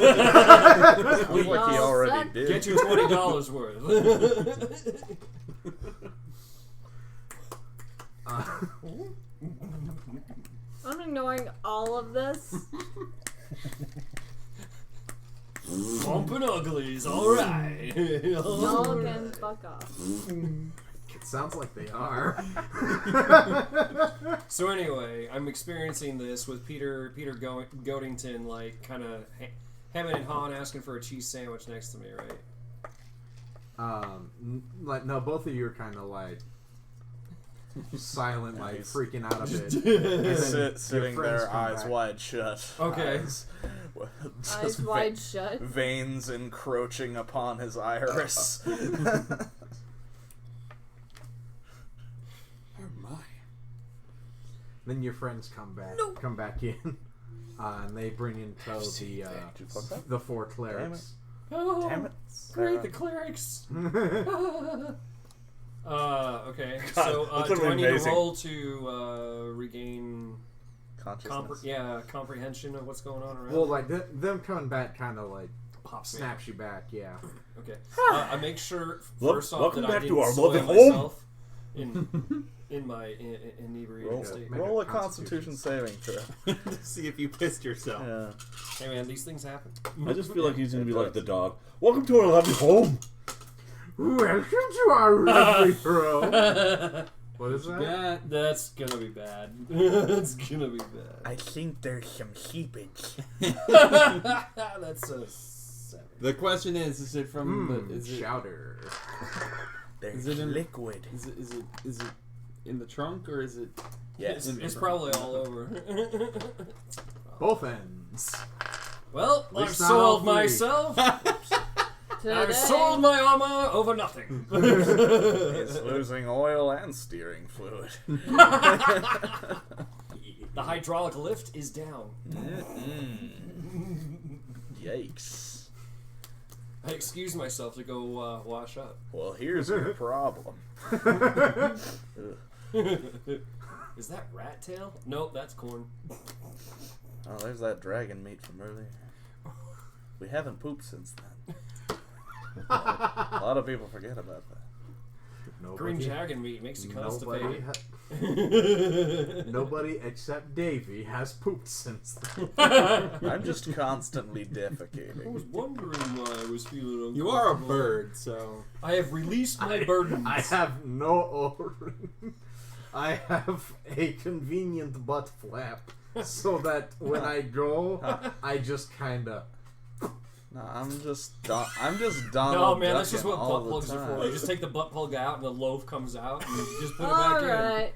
B: like he
A: Well
B: already
A: said.
B: did.
C: Get your $20 worth.
A: I'm ignoring all of this.
C: Bumpin' uglies, alright.
A: Y'all can fuck off.
D: It sounds like they are.
C: So anyway, I'm experiencing this with Peter Goatington, like, kind of hemming and hawing, asking for a cheese sandwich next to me, right?
D: Like no, both of you are kind of like silent, like
B: Nice.
D: freaking out a bit.
B: Sitting
D: friends
B: there,
D: come
B: eyes
D: back.
B: wide shut.
C: Okay.
B: Just
A: Eyes wide shut.
B: Veins encroaching upon his iris.
F: Oh my.
D: Then your friends come back in, and they bring in tow
B: Did you fuck up?
D: the four clerics.
C: Oh,
B: Damn it.
C: great, the clerics. Okay.
H: God,
C: So,
H: that's
C: do I
H: gonna be
C: need to
H: amazing.
C: roll to regain
B: Consciousness.
C: comprehension of what's going on around?
D: Well, like them coming back, kind of like
C: Pops me.
D: snaps you back. Yeah.
C: Okay. I make sure
H: Wel-
C: first off
H: welcome
C: that I
H: back to
C: didn't
H: our
C: soil
H: loving home.
C: myself in my inebriated
B: Roll,
C: state.
D: Make
B: roll
D: a
B: a Constitution saving throw.
F: To see if you pissed yourself.
B: Yeah.
C: Hey man, these things happen.
H: I just feel like he's gonna be like the dog. Welcome to our lovely home.
D: Welcome to our lovely hro. What is that?
F: Yeah.
C: That's gonna be bad. That's gonna be bad.
B: I think there's some seepage.
C: That's a 7.
F: The question is it from the, is it
D: Chowder.
B: There's
F: it in-
B: liquid.
F: is it in the trunk or is it
B: Yes.
C: It's probably all over.
D: Both ends.
C: Well,
D: At
C: I've
D: least not all
C: sold
D: three.
C: myself.
A: Today.
C: I've sold my armor over nothing.
B: It's losing oil and steering fluid.
C: The hydraulic lift is down.
B: Yikes.
C: I excused myself to go wash up.
B: Well, here's your problem.
C: Is that rat tail? Nope, that's corn.
B: Oh, there's that dragon meat from earlier. We haven't pooped since then. A lot of people forget about that.
C: Green dragon meat makes you constipated.
D: Nobody except Davey has pooped since then.
B: I'm just constantly defecating.
C: I was wondering why I was feeling uncomfortable.
F: You are a bird, so
C: I have released my burdens.
D: I have no I have a convenient butt flap so that when I go, I just kind of.
B: No, I'm just Donald.
C: No, man, that's just
B: Ducking
C: what
B: all
C: butt
B: the
C: plugs are for.
B: time.
C: You just take the butt plug out and the loaf comes out and you just put it
A: All
C: back
A: right.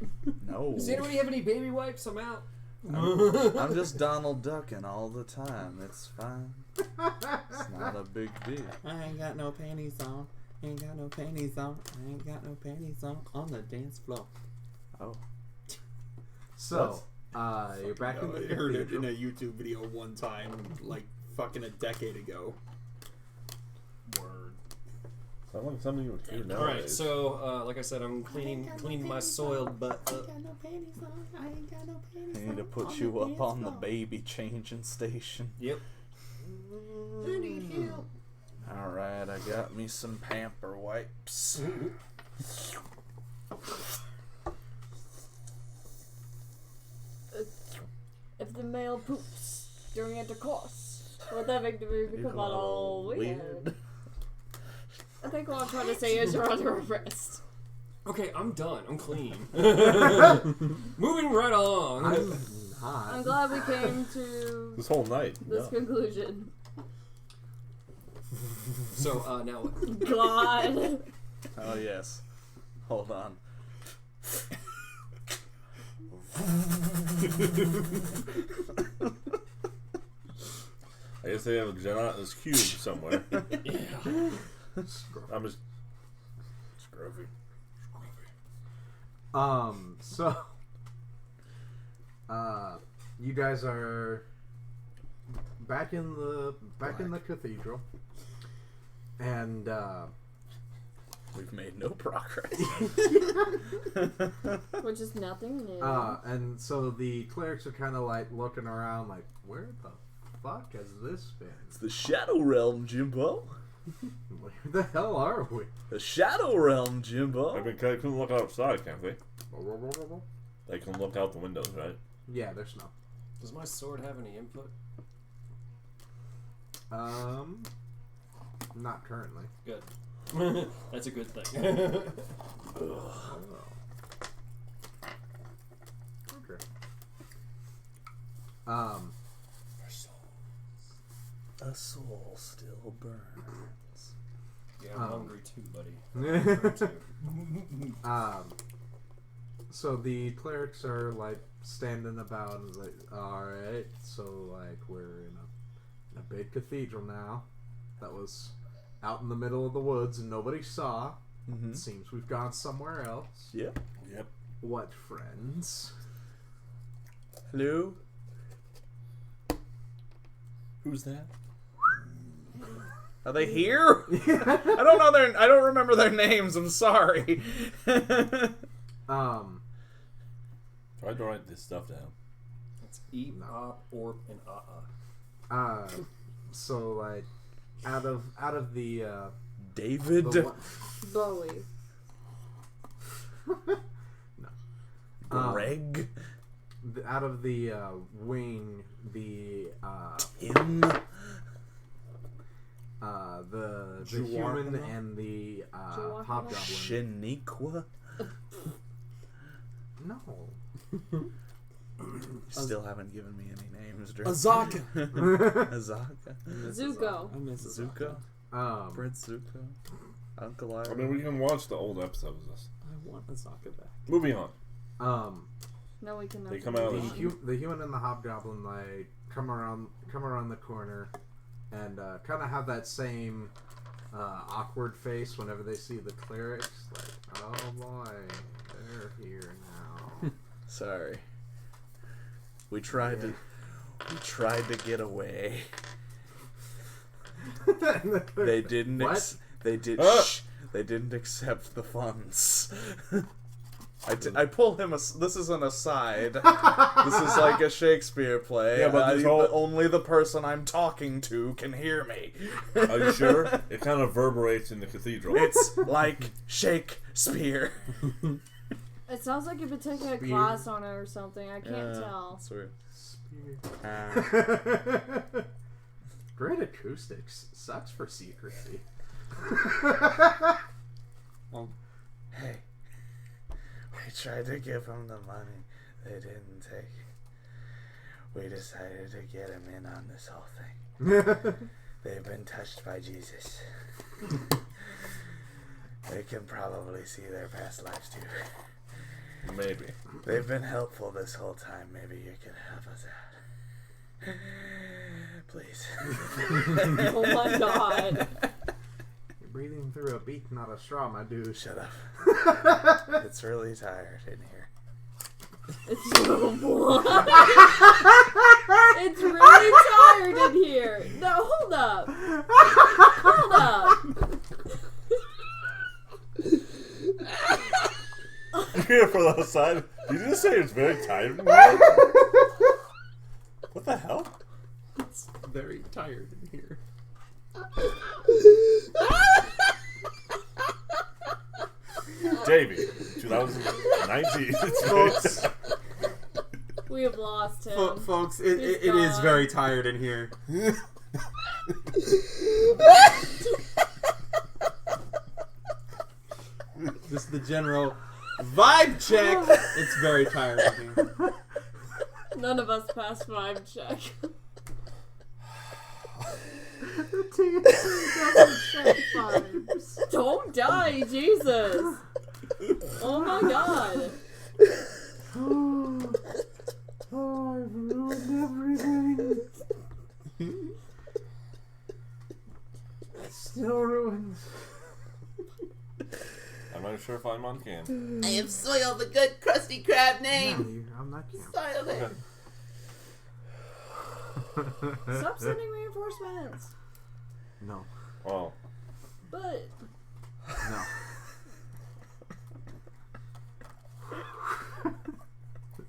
B: No,
C: in. Does anybody have any baby wipes? I'm out.
B: I'm just Donald Ducking all the time. It's fine. It's not a big deal.
F: I ain't got no panties on. Ain't got no panties on. I ain't got no panties on the dance floor.
B: Oh,
D: So, you're back in the
F: I heard it
D: cathedral.
F: in a YouTube video one time, like fucking a decade ago.
C: Word.
H: Sounds like something you would hear nowadays.
C: Alright, so, like I said, I'm cleaning my soiled butt up.
E: no panties on. I ain't got no panties
B: I need to put you up on the baby changing station.
C: Yep.
E: I need help.
B: All right, I got me some pamper wipes.
A: If the male poops during intercourse, will that make the baby become all weird? I think what I'm trying to say is you're under arrest.
C: Okay, I'm done. I'm clean. Moving right along.
A: I'm glad we came to
H: This whole night.
A: this
H: No.
A: conclusion.
C: So, now what?
A: God.
B: Oh yes. Hold on.
H: I guess they have a gelatinous cube somewhere.
C: Yeah.
H: I'm just scruffy.
D: So, you guys are back in the cathedral, and
B: We've made no progress.
A: Which is nothing new.
D: and so the clerics are kind of like looking around, like, where the fuck has this been?
B: It's the Shadow Realm, Jimbo.
D: Where the hell are we?
B: The Shadow Realm, Jimbo.
H: They can look outside, can't they? They can look out the windows, right?
D: Yeah, there's no.
C: Does my sword have any input?
D: Not currently.
C: Good. That's a good thing.
D: Okay.
B: A soul still burns.
C: Yeah, I'm hungry too, buddy.
D: So the clerics are like standing about and like, alright, so like we're in a big cathedral now that was out in the middle of the woods and nobody saw.
B: Mm-hmm.
D: It seems we've gone somewhere else.
B: Yep.
H: Yep.
D: What friends?
B: Hello?
H: Who's that?
B: Are they here? I don't know I don't remember their names. I'm sorry.
H: Try to write this stuff down.
C: It's eep, op, orp, and
D: So like out of the
B: David.
D: the one-
A: Bowie.
B: Greg.
D: out of the wing, the
B: Him.
D: the human and the hobgoblin.
B: Shaniqua.
D: No.
B: You still haven't given me any names, Drew.
F: Azaka.
B: Azaka.
A: Zuko.
F: I miss
B: Zuko. Prince Zuko. Uncle Ira.
H: I mean, we can watch the old episodes of this.
F: I want Azaka back.
H: Moving on.
A: No, we cannot.
H: They come out of
D: The human and the hobgoblin like come around the corner and kind of have that same awkward face whenever they see the clerics. Like, oh boy, they're here now.
B: Sorry. We tried to get away. They didn't.
D: What?
B: They didn't accept the funds. I pull him. This is an aside. This is like a Shakespeare play.
H: Yeah, but
B: only the person I'm talking to can hear me.
H: Are you sure? It kind of reverberates in the cathedral.
B: It's like Shakespeare.
A: It sounds like you've been taking a class on it or something. I can't tell.
B: That's weird.
D: Great acoustics. Sucks for secrecy.
B: Hey, we tried to give them the money they didn't take. We decided to get them in on this whole thing. They've been touched by Jesus. They can probably see their past lives too.
H: Maybe.
B: They've been helpful this whole time. Maybe you can help us out. Please.
A: Oh my god.
D: You're breathing through a beak, not a straw, my dude.
B: Shut up. It's really tired in here.
A: It's It's really tired in here. No, hold up. Hold up.
H: You hear from the outside? Did you just say it's very tired? What the hell?
F: It's very tired in here.
H: Davey, 2019.
F: Folks,
A: We have lost him.
F: folks, it is
A: gone.
F: very tired in here. Just the general vibe check. It's very tired in here.
A: None of us passed vibe check.
D: The TSC doesn't check vibes.
A: Don't die, Jesus. Oh my god.
D: Oh, I've ruined everything. Still ruined.
H: I'm not sure if I'm on cam.
E: I have soiled the good Krusty Krab name.
D: No, I'm not counting.
E: Soiled it.
A: Stop sending reinforcements.
D: No.
H: Oh.
A: But
D: No.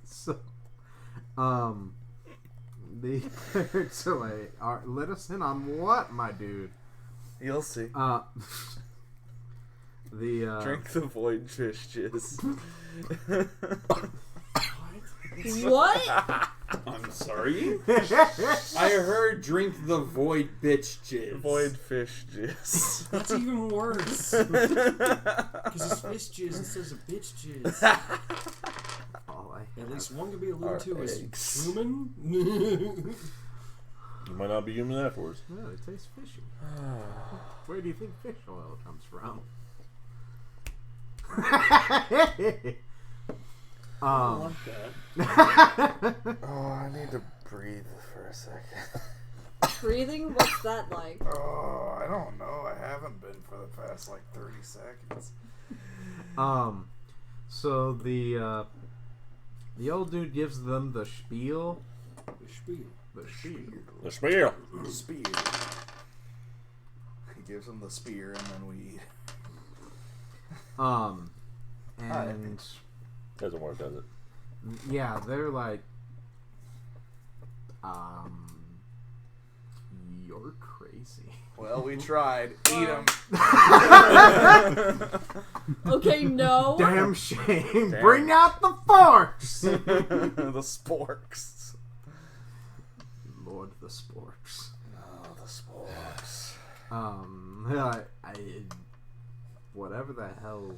D: So, the so let us in on what, my dude?
B: You'll see. Drink the void fish jizz.
A: what?
F: I'm sorry? I heard drink the void bitch jizz.
B: Void fish jizz.
C: That's even worse. Because it's fish jizz instead of bitch jizz. At least one can be alluded to as human.
H: You might not be human afterwards.
D: No, it tastes fishy. Where do you think fish oil comes from?
F: I like that.
B: Oh, I need to breathe for a second.
A: Breathing? What's that like?
B: Oh, I don't know. I haven't been for the past like 30 seconds.
D: So the old dude gives them the spiel.
C: The spiel.
D: The spiel.
H: The spiel.
B: Spear. He gives him the spear and then we eat.
D: And
H: Doesn't work, does it?
D: yeah, they're like, you're crazy.
B: Well, we tried. Eat him.
A: Okay, no.
D: Damn shame.
B: Damn.
D: Bring out the forks.
B: The sporks.
D: Lord, the sporks.
B: Oh, the sporks.
D: I whatever the hell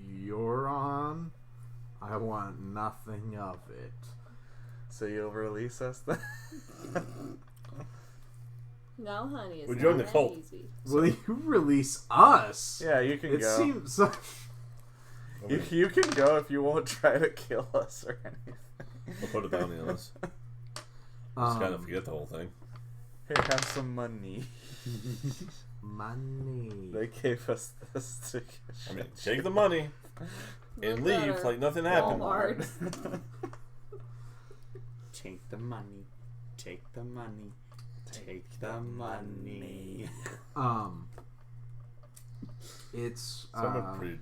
D: you're on, I want nothing of it.
B: So you'll release us then?
A: No, honey, it's
H: We're
A: not
H: joining the
A: that
H: cult.
A: easy.
D: Will you release us?
B: Yeah, you can
D: It
B: go.
D: seems.
B: You can go if you won't try to kill us or anything.
H: We'll put it down on us. Just kind of forget the whole thing.
B: Here, have some money.
D: Money.
B: They gave us this to get
H: I mean, take the money and
A: Look
H: leave
A: better.
H: like nothing happened.
A: Walmart.
F: Take the money. Take the money. Take the money.
D: It's
H: So I'm a pretty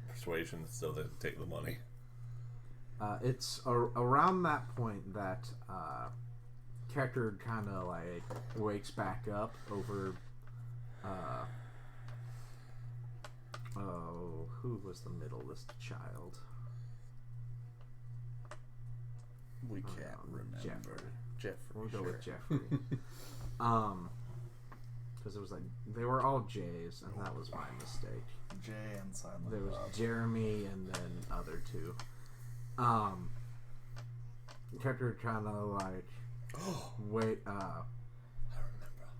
H: persuasion still to take the money.
D: It's around that point that Keckard kind of like wakes back up over. Who was the middlest child?
B: We can't remember. Jeffrey.
D: We'll go with Jeffrey. Because it was like they were all J's, and that was my mistake.
B: Jay and Silent
D: There was
B: Bob.
D: Jeremy and then other two. Keckard kind of like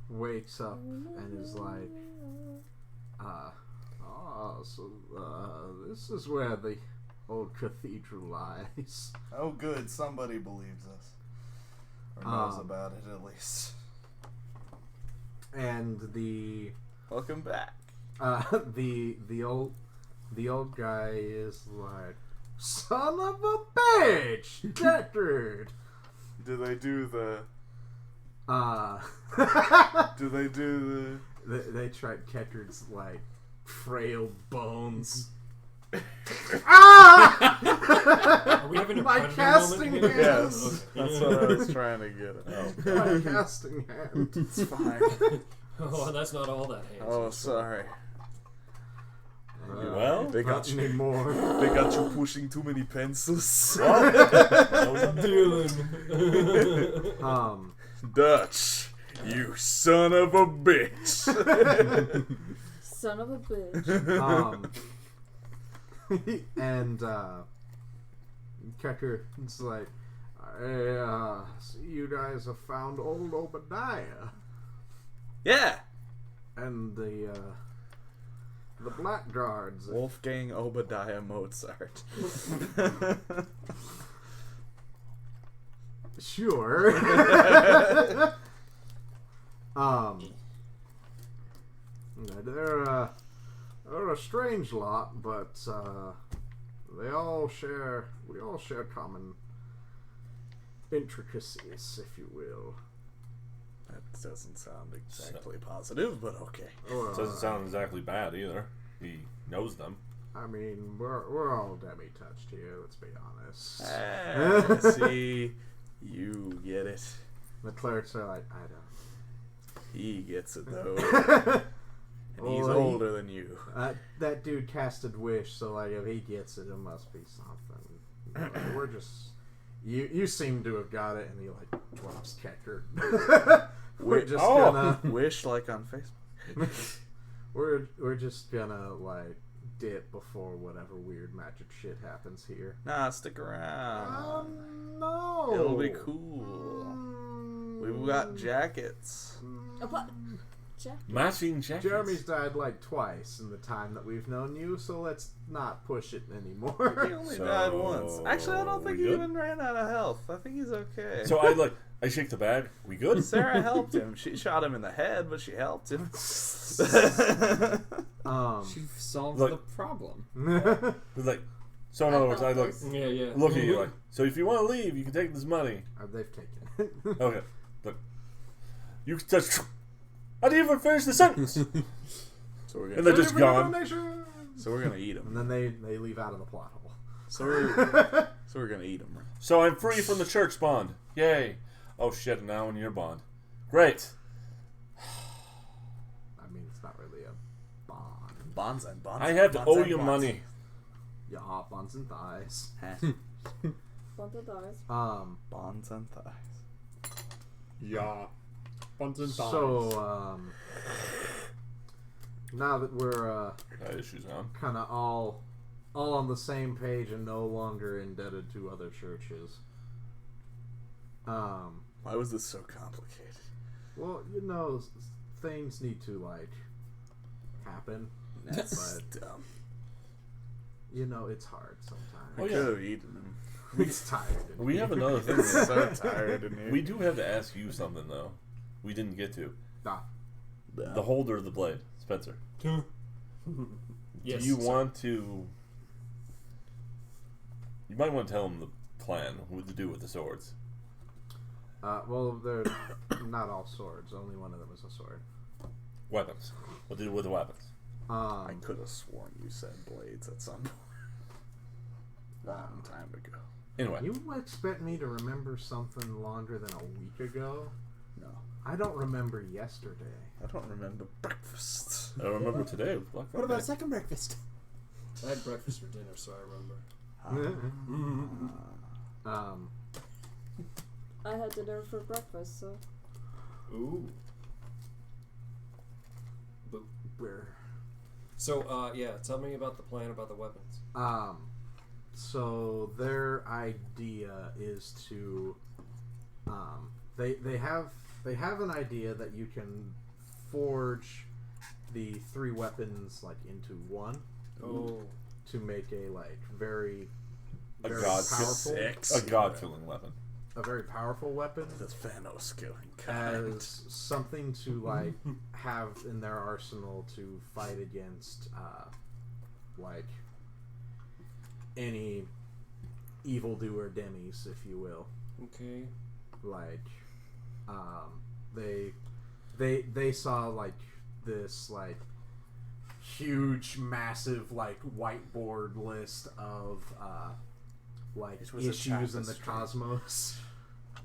D: wakes up and is like, this is where the old cathedral lies.
B: Oh, good. Somebody believes us. Or knows about it, at least.
D: And the
B: Welcome back.
D: the old guy is like, son of a bitch, Deckard.
B: Do they do the... Do they do
D: They tried Keckard's like frail bones.
C: Are we having a
D: My
C: predator
D: casting
C: moment here?
B: Yes. That's what I was trying to get at.
D: My casting hand.
B: It's fine.
C: Oh, that's not all that hands.
B: Oh, sorry.
H: Well,
B: They got
D: Not
B: you.
D: anymore.
B: They got you pushing too many pencils.
C: Dylan.
B: Dutch, you son of a bitch.
A: Son of a bitch.
D: And Keckard's like, I see you guys have found old Obadiah.
B: Yeah.
D: And the Blackguards.
B: Wolfgang Obadiah Mozart.
D: Sure. They're a strange lot, but we all share common intricacies, if you will.
B: That doesn't sound exactly positive, but okay.
H: doesn't sound exactly bad either. He knows them.
D: I mean, we're all demi-touched here, let's be honest.
B: See, you get it.
D: The clerics are like, I don't.
B: He gets it though. And he's
D: Well,
B: older than you.
D: That dude casted wish, so like if he gets it, it must be something. Like, we're just you seem to have got it, and he like drops Keckard. We're just gonna
B: wish like on Facebook.
D: we're just gonna like dip before whatever weird magic shit happens here.
B: Nah, stick around.
D: No,
B: It'll be cool. We've got jackets.
A: What? Jack?
H: Matching jackets.
D: Jeremy's died like twice in the time that we've known you, so let's not push it anymore.
B: He only died once. Actually, I don't think
H: we
B: he
H: good?
B: even ran out of health. I think he's okay.
H: So I shake the bag. We good?
B: Sarah helped him. She shot him in the head, but she helped him.
F: She solved
H: Look.
F: the problem.
H: Like, so in other words, I look
C: Yeah.
H: look at you like. So if you want to leave, you can take this money.
D: They've taken it.
H: Okay, look. You can touch. I didn't even finish the sentence.
B: So we're
H: And
B: gonna,
H: they're just gone.
B: so we're gonna eat
D: And
B: him.
D: then they leave out of the plot hole.
B: So we're gonna eat him.
H: So I'm free from the church bond. Yay. Oh shit, now in your bond. Great.
D: I mean, it's not really a bond.
B: Bonds and bonds.
H: I have to
B: bonds
H: owe
B: and
H: you
B: bonds.
H: money.
D: Yeah, bonds and thighs.
A: Bunch of dice.
B: Bonds and thighs.
F: Yeah. Buns and thighs.
D: So, now that we're
H: Got issues on.
D: kind of all on the same page and no longer indebted to other churches.
B: Why was this so complicated?
D: Well, you know, things need to like happen,
B: That's
D: but
B: dumb.
D: you know it's hard sometimes.
H: Oh,
B: We
H: yeah.
B: could have eaten him.
D: He's tired.
H: We have another thing.
B: I'm so tired in here.
H: We do have to ask you something though. We didn't get to.
B: Yeah.
H: The holder of the blade, Spencer.
C: Yes.
H: Do you want to? You might want to tell him the plan. What to do with the swords.
D: Well, they're not all swords. Only one of them is a sword.
H: Weapons. What to do with the weapons?
B: I could have sworn you said blades at some point. Long time ago.
H: Anyway.
D: You expect me to remember something longer than a week ago?
B: No.
D: I don't remember yesterday.
B: I don't remember breakfast.
H: I remember today. Black
F: What about
H: Friday.
F: second breakfast?
C: I had breakfast for dinner, so I remember.
A: I had dinner for breakfast, so.
C: Ooh.
D: Where?
C: So, yeah, tell me about the plan about the weapons.
D: So their idea is to, they have an idea that you can forge the 3 weapons like into one.
C: Oh.
D: To make a like very
H: A
D: powerful,
H: god-killing weapon.
D: a very powerful weapon.
B: The Thanos killing kind.
D: As something to like have in their arsenal to fight against like any evildoer demis, if you will.
C: Okay.
D: Like they saw like this like huge massive like whiteboard list of like issues in the cosmos.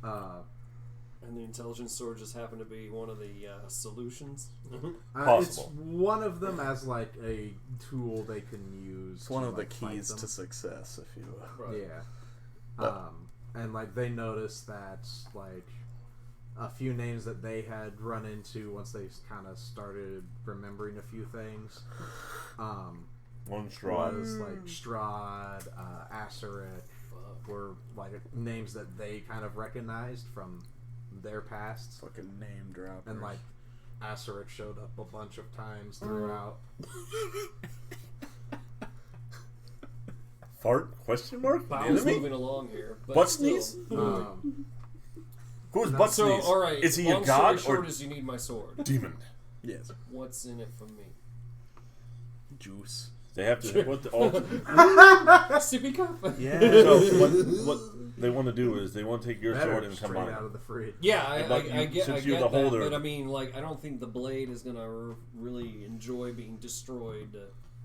C: And the intelligence sword just happened to be one of the solutions.
D: It's one of them as like a tool they can use.
B: It's one of the
D: like, fight
B: keys
D: them.
B: to success, if you will.
C: Right.
D: Yeah. And like they noticed that like a few names that they had run into once they kind of started remembering a few things.
H: One Strahd.
D: Was like Strahd, Asarik were like names that they kind of recognized from their past.
B: Fucking name drop.
D: And like Asarik showed up a bunch of times throughout.
H: Fart? Question mark?
C: Bow's
H: Enemy?
C: moving along here. But
H: Butt
C: still.
H: sneeze? Who's butt
C: So,
H: sneeze?
C: alright.
H: Is he a
C: long
H: god
C: story
H: or
C: short is you need my sword.
H: demon?
B: Yes.
C: What's in it for me?
B: Juice.
H: They have to put the all.
C: Sippy cup.
B: Yeah.
H: So what they want to do is they want to take your sword and
D: straight
H: combine
D: out
H: it.
D: of the fridge.
C: Yeah,
H: But
C: I get
H: since
C: I
H: you're
C: get
H: the
C: that,
H: holder-
C: but I mean, like, I don't think the blade is gonna really enjoy being destroyed to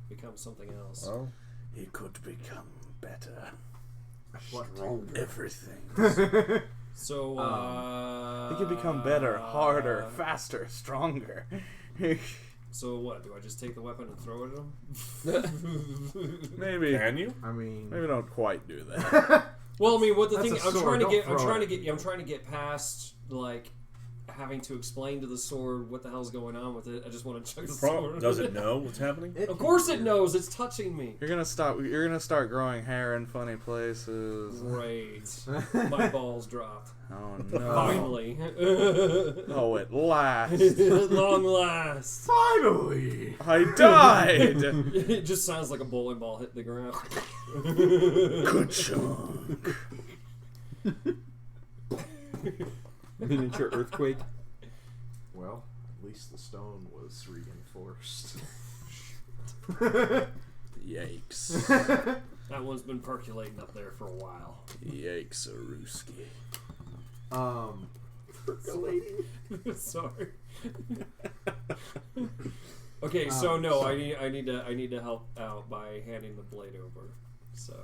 C: become something else.
H: Well,
B: He could become better.
D: What?
B: Everything.
C: So,
B: He could become better, harder, faster, stronger.
C: So what? Do I just take the weapon and throw it at him?
B: Maybe.
H: can you?
D: I mean,
B: Maybe don't quite do that.
C: Well, I mean, what the
D: That's
C: thing
D: a
C: I'm
D: sword,
C: trying
D: don't throw it.
C: I'm trying to get past like having to explain to the sword what the hell's going on with it. I just want to chuck the sword.
H: Does it know what's happening?
C: Of course it knows. It's touching me.
B: You're gonna start growing hair in funny places.
C: Great. My balls dropped.
B: Oh no.
C: Finally.
B: Oh, at last.
C: At long last.
D: finally.
B: I died.
C: It just sounds like a bowling ball hitting the ground.
B: Good chunk.
F: Miniature earthquake.
D: Well, at least the stone was reinforced.
B: Yikes.
C: That one's been percolating up there for a while.
B: Yikes, Aruski.
C: Sorry. Okay, so no, I need to help out by handing the blade over. So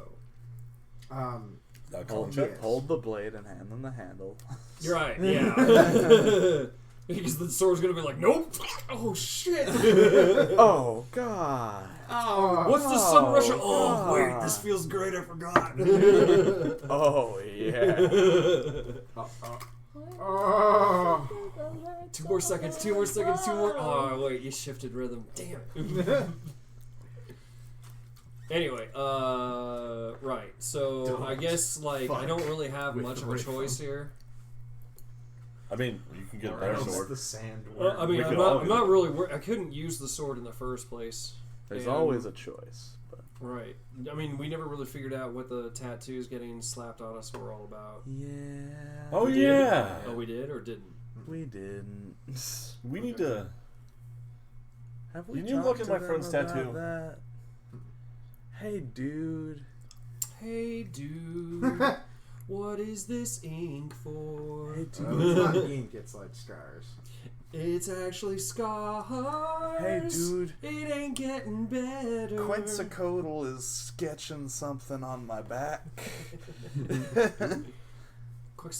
B: Hold the blade and hand them the handle.
C: you're right, yeah. Because the sword's gonna be like, nope. Oh shit.
B: Oh god.
C: What's the sun rush? Oh
B: God.
C: wait, this feels great. I forgot.
B: Oh yeah.
C: Two more seconds. Oh wait, you shifted rhythm. Damn it. Anyway, right. So I guess like I don't really have much of a choice here.
H: I mean, you can get a
D: Or
H: better
D: else
H: sword.
D: the sand.
C: Well, I mean,
H: We
C: I'm
H: could all
C: not, I'm
H: get
C: not
H: it.
C: really. I couldn't use the sword in the first place.
B: There's
C: And-
B: always a choice. But
C: Right. I mean, we never really figured out what the tattoos getting slapped on us were all about.
B: yeah.
H: Oh
C: We did?
H: yeah.
C: Oh, we did or didn't?
B: We didn't.
H: We need to.
B: Have we
H: You need to look
B: talked
H: at
B: to
H: my
B: them
H: friend's
B: about
H: tattoo.
B: That? Hey, dude.
C: Hey, dude. What is this ink for?
D: It's not ink, it's like scars.
C: It's actually scars.
B: Hey, dude.
C: It ain't getting better.
B: Quetzalcoatl is sketching something on my back.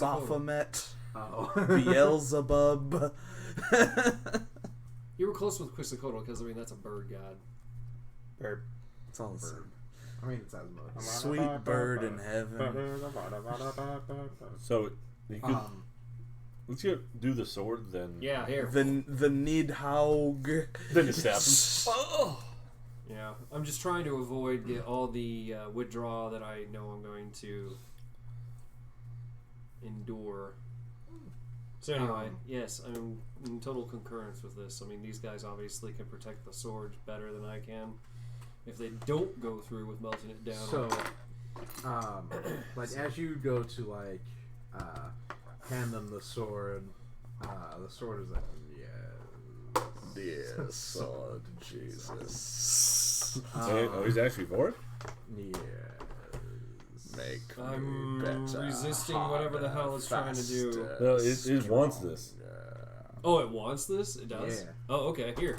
B: Baphomet.
D: Oh.
B: Beelzebub.
C: You were close with Quetzalcoatl because, I mean, that's a bird god.
B: Bird. It's all the same.
D: I mean, it's Asmode.
B: Sweet bird in heaven.
H: So you could let's do the sword then.
C: Yeah, here.
B: The Nidhaug.
H: Then you stab him.
B: Oh.
C: Yeah, I'm just trying to avoid all the withdrawal that I know I'm going to endure. So anyway, yes, I'm in total concurrence with this. I mean, these guys obviously can protect the sword better than I can. If they don't go through with melting it down.
D: So, like, as you go to, like, hand them the sword is like, yes.
B: Dear sword, Jesus.
H: Oh, he's actually for it?
D: Yes.
B: Make
C: I'm
B: me better.
C: resisting whatever the hell it's trying to do.
H: No, it wants this.
C: Oh, it wants this? It does?
D: Yeah.
C: Oh, okay, here.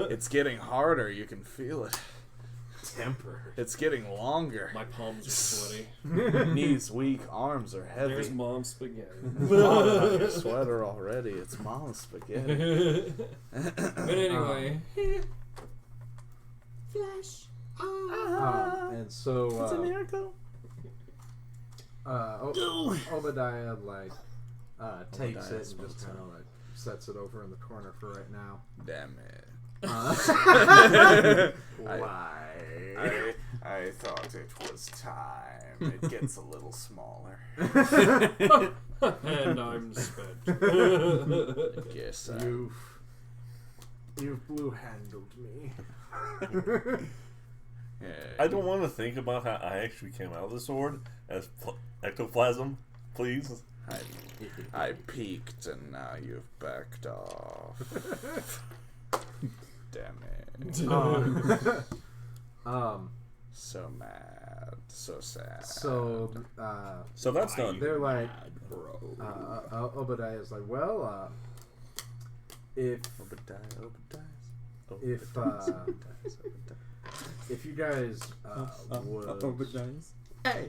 B: It's getting harder. You can feel it.
D: Temper.
B: It's getting longer.
C: My palms are sweaty.
B: Knees weak. Arms are heavy.
C: There's mom's spaghetti.
B: On your sweater already. It's mom's spaghetti.
C: But anyway.
A: Flash.
D: And so,
B: It's a miracle.
D: Obadiah, like, takes it
B: Obadiah's
D: and just kind of, like, sets it over in the corner for right now.
B: Damn it.
D: Why?
B: I thought it was time. It gets a little smaller.
C: And I'm spent.
B: Guess
D: You've blue-handled me.
H: I don't want to think about how I actually came out of the sword as ectoplasm, please.
B: I peeked and now you've backed off. Damn it. So mad. So sad.
D: So
H: that's done.
D: they're like, Obadiah's like, well, if you guys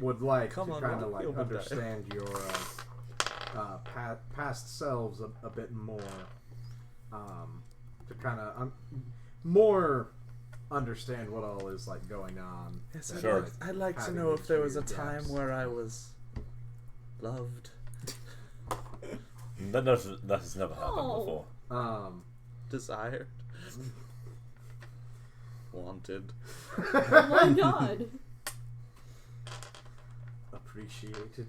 D: would like
B: Come
D: to
B: on,
D: kind of
B: Rocky,
D: like
B: Obadiah.
D: understand your past selves a bit more, to kind of more understand what all is like going on.
B: Yes,
D: than,
H: Sure.
B: I'd like to
D: having
B: know if there was a
D: into your
B: time
D: gaps.
B: where I was loved.
H: That has never happened
A: Oh.
H: before.
B: Desired. Wanted.
A: Oh my god.
D: Appreciated.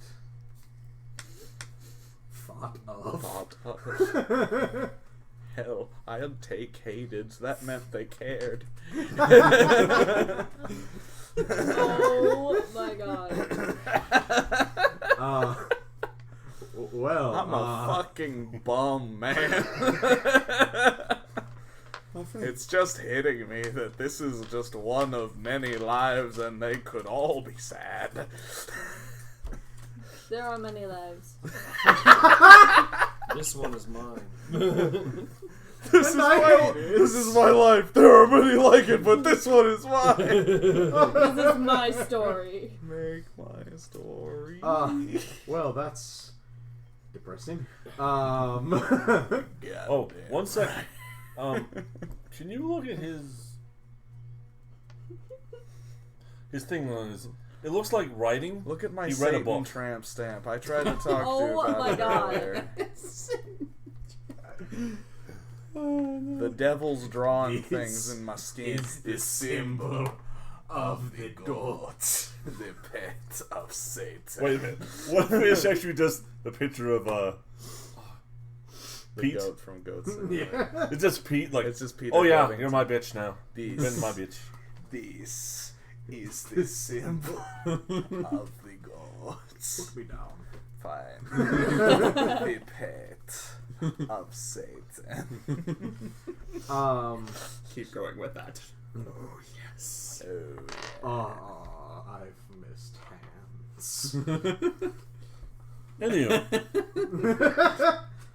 D: Thought of.
B: Thought of. Hell, I'd take hated. That meant they cared.
A: Oh my god.
D: Well,
B: I'm a fucking bum, man. It's just hitting me that this is just one of many lives and they could all be sad.
A: There are many lives.
C: This one is mine.
B: This is my life. There are many like it, but this one is mine.
A: This is my story.
B: Make my story.
D: well, that's depressing.
H: Oh,
B: damn.
H: 1 second. Can you look at his thing on his? It looks like writing.
B: Look at my
H: He read a
B: Satan
H: book.
B: tramp stamp. I tried to talk to you
A: Oh
B: about
A: my
B: it
A: god.
B: earlier. The devil's drawing things in my skin.
I: It's the symbol of the goat.
B: The pet of Satan.
H: Wait a minute. What if it's actually just the picture of
B: the
H: Pete?
B: goat from Goats.
D: Yeah.
H: It's just Pete. Like,
B: It's just Peter.
H: oh yeah,
B: Covington.
H: you're my bitch now.
B: These-
H: Been my bitch.
B: This is the symbol of the goats.
D: Put me down.
B: Fine. The pet of Satan.
F: Keep going with that.
B: Oh, yeah.
D: I've missed Ham.
H: Anywho,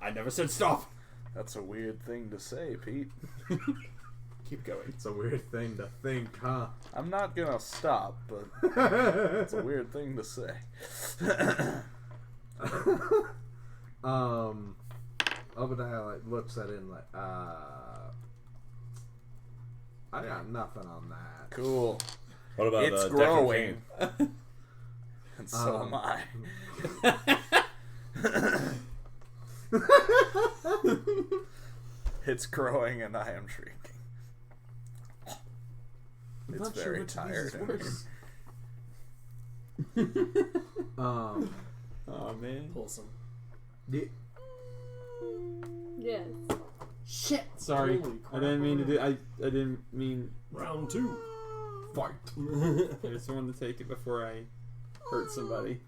C: I never said stop.
B: That's a weird thing to say, Pete.
C: Keep going.
D: It's a weird thing to think, huh?
B: I'm not gonna stop, but it's a weird thing to say.
D: Obadiah like looks at it and like, I got nothing on that.
B: Cool.
H: what about
B: It's
H: Decker
B: growing.
H: King?
B: And so am I. It's growing and I am shrieking. It's
C: not sure
B: very
C: which of these is
B: tired.
C: worse.
F: Oh man.
C: Wholesome.
A: Yes.
F: Shit. Sorry.
C: Holy
F: I didn't mean to do. I didn't mean.
C: Round 2.
D: Fight.
F: I just wanted to take it before I hurt somebody.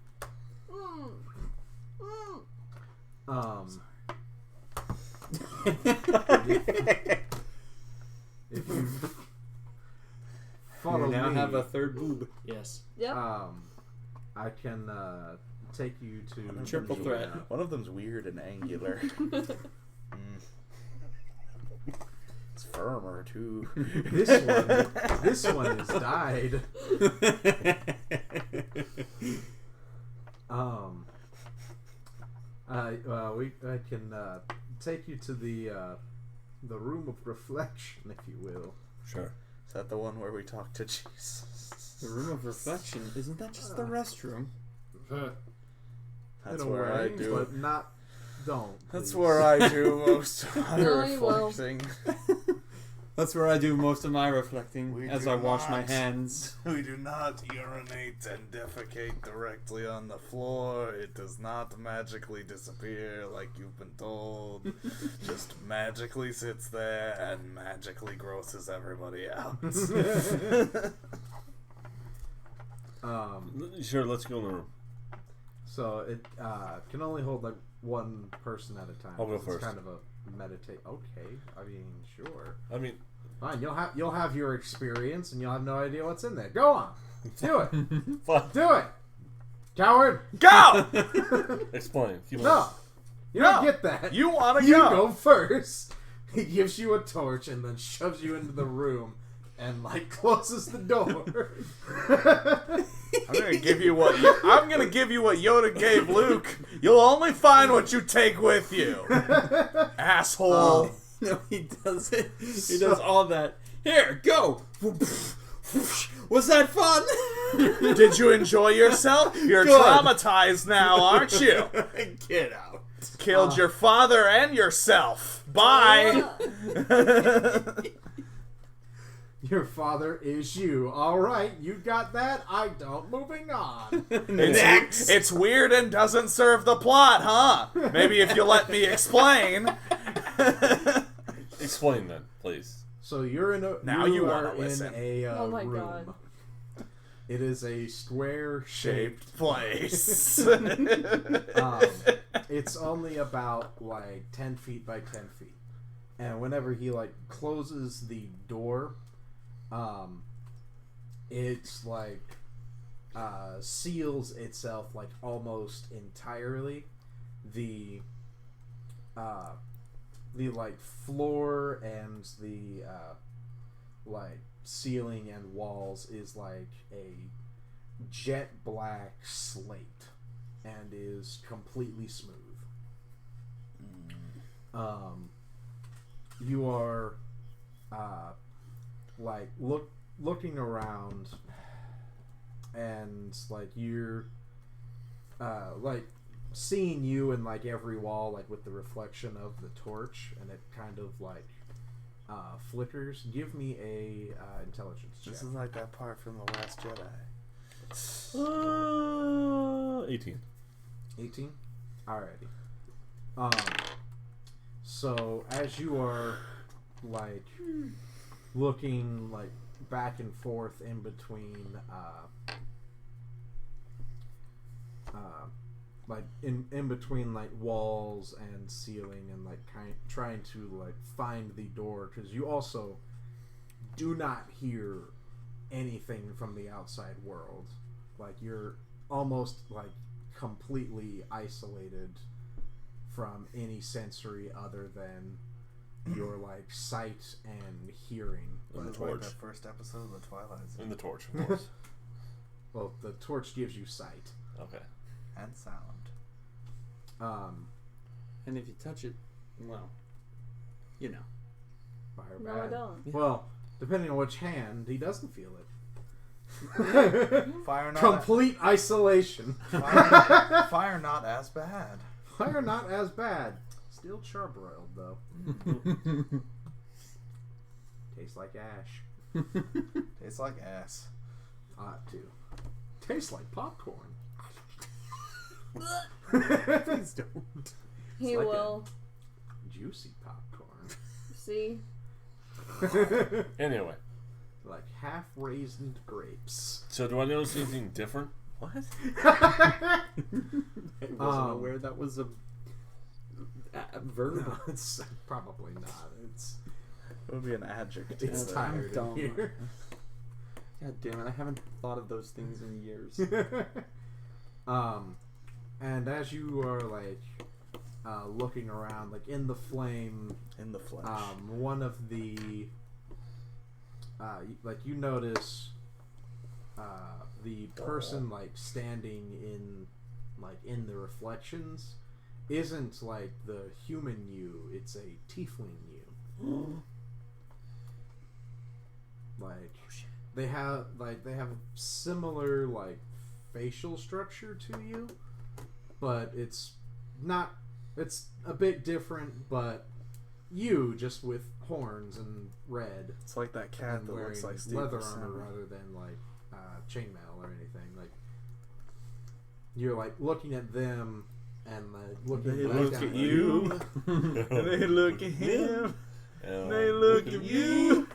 D: If you
F: You
D: follow
F: now
D: me,
F: have a third boob.
C: Yes.
A: Yep.
D: I can take you to
F: Triple
D: the,
F: threat.
B: One of them's weird and angular. It's firmer too.
D: This one is dyed. I can take you to the room of reflection, if you will.
H: Sure.
B: Is that the one where we talk to Jesus?
F: The room of reflection. Isn't that just the restroom?
B: That's
D: In a
B: where
D: way,
B: I do.
D: but not. Don't.
B: That's
D: please.
B: where I do most of my
A: No, you won't.
B: reflecting.
F: That's where I do most of my reflecting
B: We
F: as
B: do
F: I wash my
B: not.
F: hands.
B: We do not urinate and defecate directly on the floor. It does not magically disappear like you've been told. Just magically sits there and magically grosses everybody out.
H: Sure, let's go in the room.
D: So it can only hold like one person at a time.
H: I'll go
D: It's
H: first.
D: kind of a meditate. Okay, I mean, sure.
H: I mean,
D: Fine. You'll have your experience, and you'll have no idea what's in there. Go on, do it,
H: fine.
D: do it, coward.
B: Go!
H: Explain. Keep
D: No,
H: on.
D: you
B: No.
D: don't get that.
B: You want to
D: You
B: go?
D: go first. He gives you a torch and then shoves you into the room, and like closes the door.
B: I'm gonna give you what Yoda gave Luke. You'll only find what you take with you, asshole.
F: No, he does it. He does all that. Here, go. Was that fun?
B: Did you enjoy yourself? You're
F: Good.
B: traumatized now, aren't you?
F: Get out.
B: Killed your father and yourself. Bye.
D: Your father is you. All right, you got that. I don't. Moving on.
F: Next.
B: It's weird and doesn't serve the plot, huh? Maybe if you let me explain.
H: Explain then, please.
D: So you're in a
B: Now you
D: are
B: wanna listen.
D: in a
A: Oh my
D: room.
A: God.
D: It is a square shaped.
B: Shaped place.
D: It's only about like 10 feet by 10 feet, and whenever he like closes the door, it's like seals itself like almost entirely. The like floor and the like ceiling and walls is like a jet black slate and is completely smooth. You are like looking around, and like you're like seeing you in like every wall, like with the reflection of the torch, and it kind of like flickers. Give me a intelligence check.
B: This is like that part from The Last Jedi.
H: 18.
D: 18? Alrighty. So as you are like looking like back and forth in between like in between like walls and ceiling, and like trying to like find the door, because you also do not hear anything from the outside world. Like you're almost like completely isolated from any sensory other than your like sight and hearing.
B: But
H: the
B: it's like
H: torch.
B: that first episode of The Twilight Zone.
H: In the torch, of course.
D: Well, the torch gives you sight.
H: Okay.
B: And sound.
F: And if you touch it, well, you know.
D: Fire
A: No, I
D: bad.
A: don't.
D: Well, depending on which hand, he doesn't feel it.
B: Fire not
D: Complete isolation.
B: fire not as bad.
D: Fire not as bad. Still charbroiled though. Tastes like ash.
B: Tastes like ass.
D: Ought to. Tastes like popcorn.
F: Please don't.
A: He
D: like
A: will.
D: Juicy popcorn.
A: See?
H: Anyway,
D: Like half raisined grapes.
H: so do I notice anything different?
F: What? I wasn't aware that was a verb.
D: No, it's probably not. It's
B: It would be an adjective.
D: it's
F: I'm
D: tired in
F: dumb.
D: here.
F: God damn it! I haven't thought of those things in years.
D: And as you are like looking around, like in the flame,
B: In the flesh.
D: one of the like you notice the person like standing in the reflections isn't like the human you, it's a tiefling you. Like they have similar like facial structure to you, but it's a bit different, but you just with horns and red
B: It's like that cat
D: and
B: that
D: wearing
B: looks like Steve
D: leather
B: Buscemi.
D: armor rather than like chainmail or anything. Like you're like looking at them and like looking
B: They
D: back
B: look
D: down
B: at
D: at
B: you. They look at him. They look at you.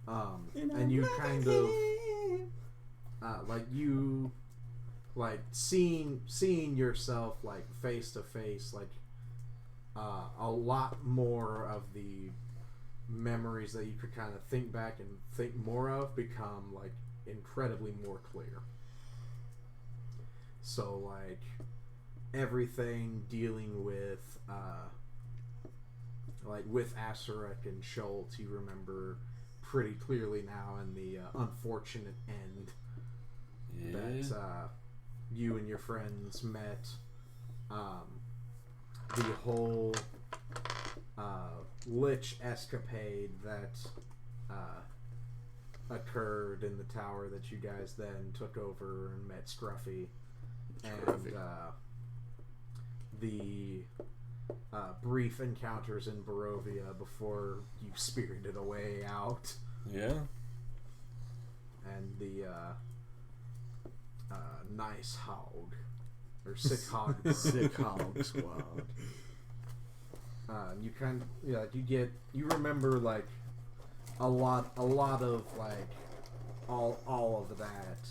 D: And you kind of like you like seeing yourself like face to face, like a lot more of the memories that you could kind of think back and think more of become like incredibly more clear. So like everything dealing with like with Asarik and Schultz, you remember pretty clearly now, and the unfortunate end that you and your friends met. The whole lich escapade that occurred in the tower that you guys then took over and met Scruffy. And the brief encounters in Barovia before you spirited away out.
H: Yeah.
D: And the nice hog. Or sick hog.
B: Sick hog squad.
D: You kind of, you remember like a lot of like all of that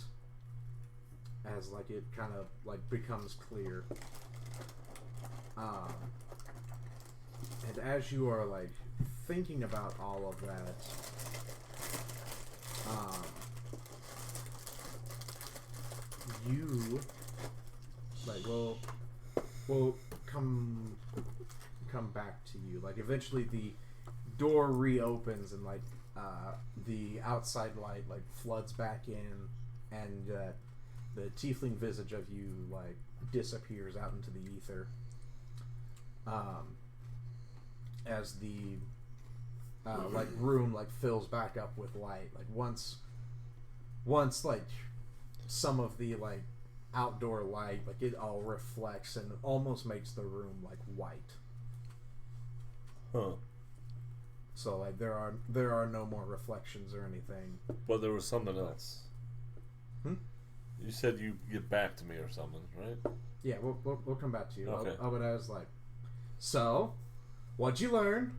D: as like it kind of like becomes clear. And as you are like thinking about all of that, you like will come back to you. Like eventually the door reopens and like the outside light like floods back in, and the tiefling visage of you like disappears out into the ether. As the like room like fills back up with light, like once like some of the like outdoor light, like it all reflects and almost makes the room like white.
H: Huh.
D: So like there are no more reflections or anything.
H: But there was something else.
D: Hmm?
H: You said you get back to me or something, right?
D: Yeah, we'll come back to you.
H: Okay.
D: But I was like, so, what'd you learn?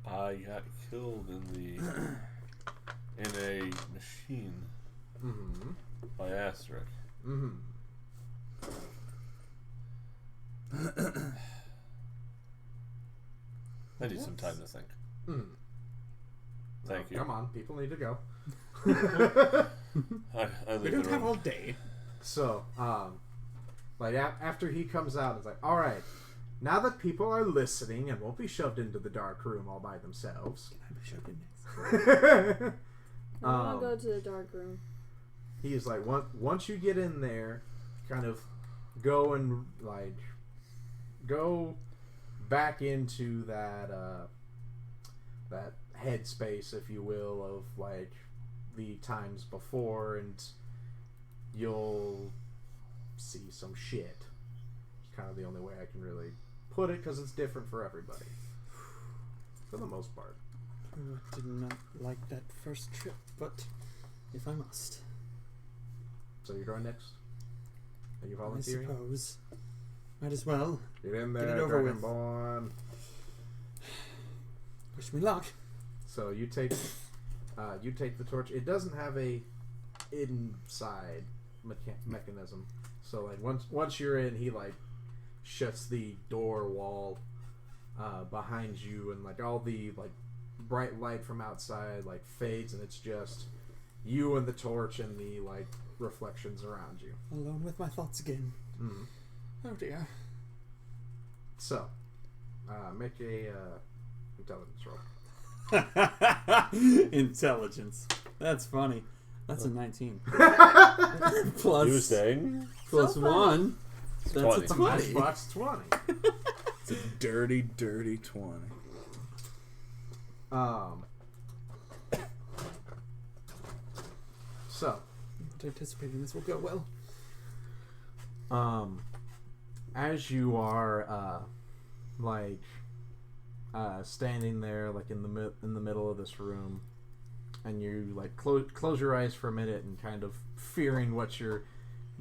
H: I got killed in a machine
D: Mm-hmm.
H: by Asterik.
D: Mm-hmm.
H: I need some time to think.
D: Mm.
H: Thank you.
D: Come on, people need to go.
H: I
F: We
H: leave
F: don't
H: the
F: have
H: room.
F: all day.
D: So, like after he comes out, it's like, all right, now that people are listening and won't be shoved into the dark room all by themselves.
F: Can I be shoved in next?
A: I want to go to the dark room.
D: He's like, once you get in there, kind of go and like go back into that that headspace, if you will, of like the times before, and you'll see some shit. It's kind of the only way I can really put it, because it's different for everybody, for the most part.
F: I did not like that first trip, but if I must.
D: So you're going next? Are you
F: I
D: volunteering?
F: suppose. Might as well.
D: Get in there,
F: Get it over with.
D: Dragonborn.
F: Wish me luck.
D: So you take the torch. It doesn't have a inside mechanism. So like once you're in, he like shuts the door wall behind you, and like all the like bright light from outside like fades, and it's just you and the torch and the like reflections around you.
F: Alone with my thoughts again.
D: Mm-hmm.
F: Oh dear.
D: So make a intelligence roll.
F: Intelligence. That's funny. That's a 19. Plus,
H: You were saying?
F: plus
A: So
F: 1. That's
H: 20.
F: a 20.
D: Matchbox 20.
B: It's a dirty, dirty 20.
D: So
F: Not anticipating this will go well.
D: as you are standing there like in the middle of this room, and you like close your eyes for a minute and kind of fearing what you're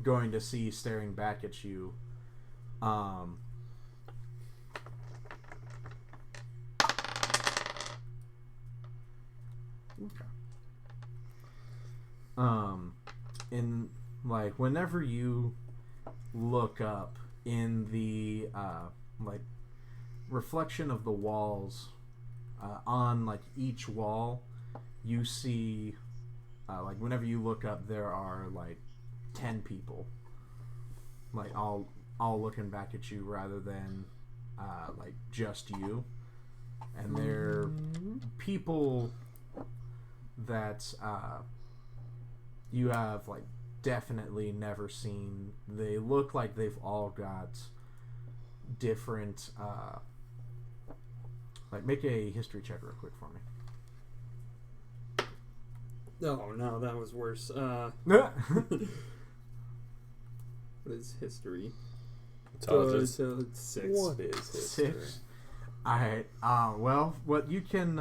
D: going to see staring back at you, in like whenever you look up in the like reflection of the walls, on like each wall you see like whenever you look up there are like 10 people like all looking back at you rather than like just you, and they're people that you have like definitely never seen. They look like they've all got different like make a history check real quick for me.
F: Oh no, that was worse. What is history?
H: Intelligence.
F: So it's 6.
B: What is history?
D: 6. Alright, well, what you can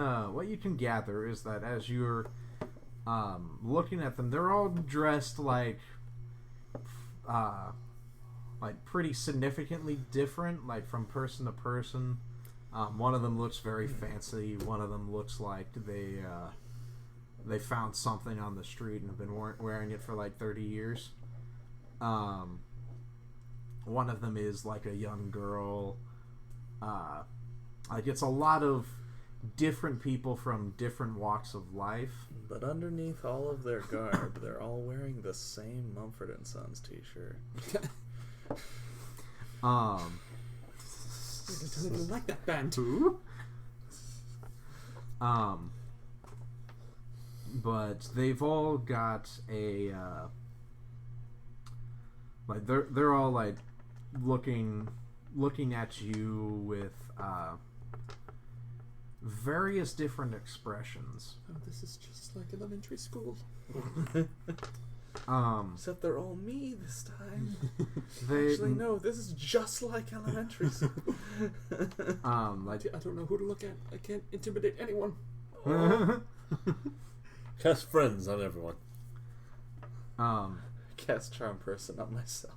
D: gather is that as you're looking at them, they're all dressed like pretty significantly different, like from person to person. One of them looks very fancy. One of them looks like they found something on the street and have been wearing it for like 30 years. One of them is like a young girl. Like it's a lot of different people from different walks of life.
B: But underneath all of their garb, they're all wearing the same Mumford & Sons t-shirt.
F: I don't even like that band.
D: Who? But they've all got a like they're all like looking at you with various different expressions.
F: Oh, this is just like elementary school.
B: Except they're all me this time.
D: They
B: Actually, no, this is just like elementary school.
D: like
F: I don't know who to look at. I can't intimidate anyone.
H: Cast friends on everyone.
B: Cast charm person on myself.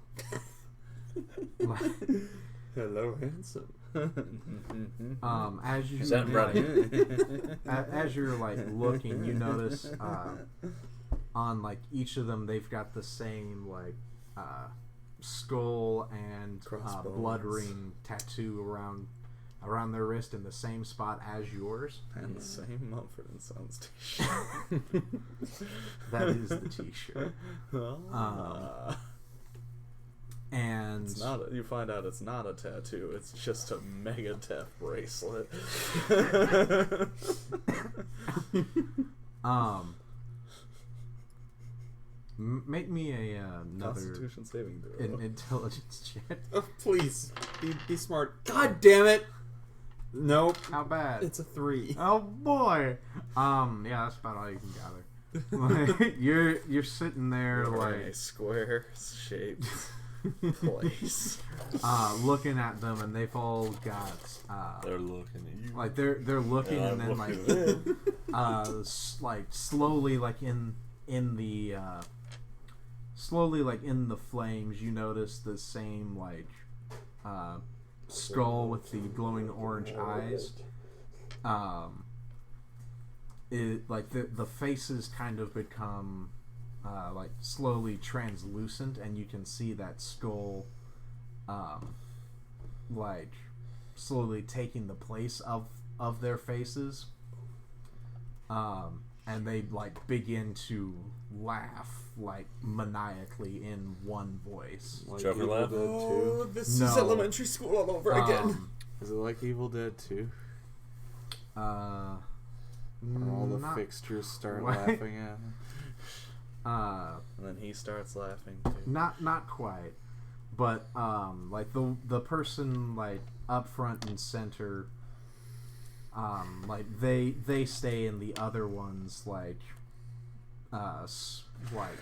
F: Hello, handsome.
D: as you
H: Is that right?
D: as you're like looking, you notice on like each of them they've got the same like skull and blood ring tattoo around their wrist in the same spot as yours,
B: And the same Mumford & Sons t-shirt.
D: that is the t-shirt. And
B: It's not. You find out it's not a tattoo. It's just a Megadeth bracelet.
D: Make me another
B: Constitution saving throw.
D: intelligence check.
F: Oh, please. Be smart. God damn it! Nope.
D: How bad?
F: It's a 3.
D: Oh boy. Yeah, that's about all you can gather. Like, you're sitting there
B: You're in
D: like
B: a square shaped place.
D: looking at them, and they've all got
H: They're looking at you.
D: like they're looking, and then
H: I'm
D: like
H: looking at them.
D: like slowly like in the slowly like in the flames, you notice the same like skull with the glowing orange eyes. It like the faces kind of become like slowly translucent, and you can see that skull like slowly taking the place of their faces, and they like begin to laugh like maniacally in one voice.
B: Like
H: Joker
B: Evil
H: laugh?
B: Dead 2.
F: Oh, this is
D: No.
F: elementary school all over again.
B: Is it like Evil Dead 2? Where all the
D: not-
B: fixtures start
D: What?
B: laughing at him. And then he starts laughing too.
D: Not quite, but like the person like up front and center, like they stay, and the other ones like like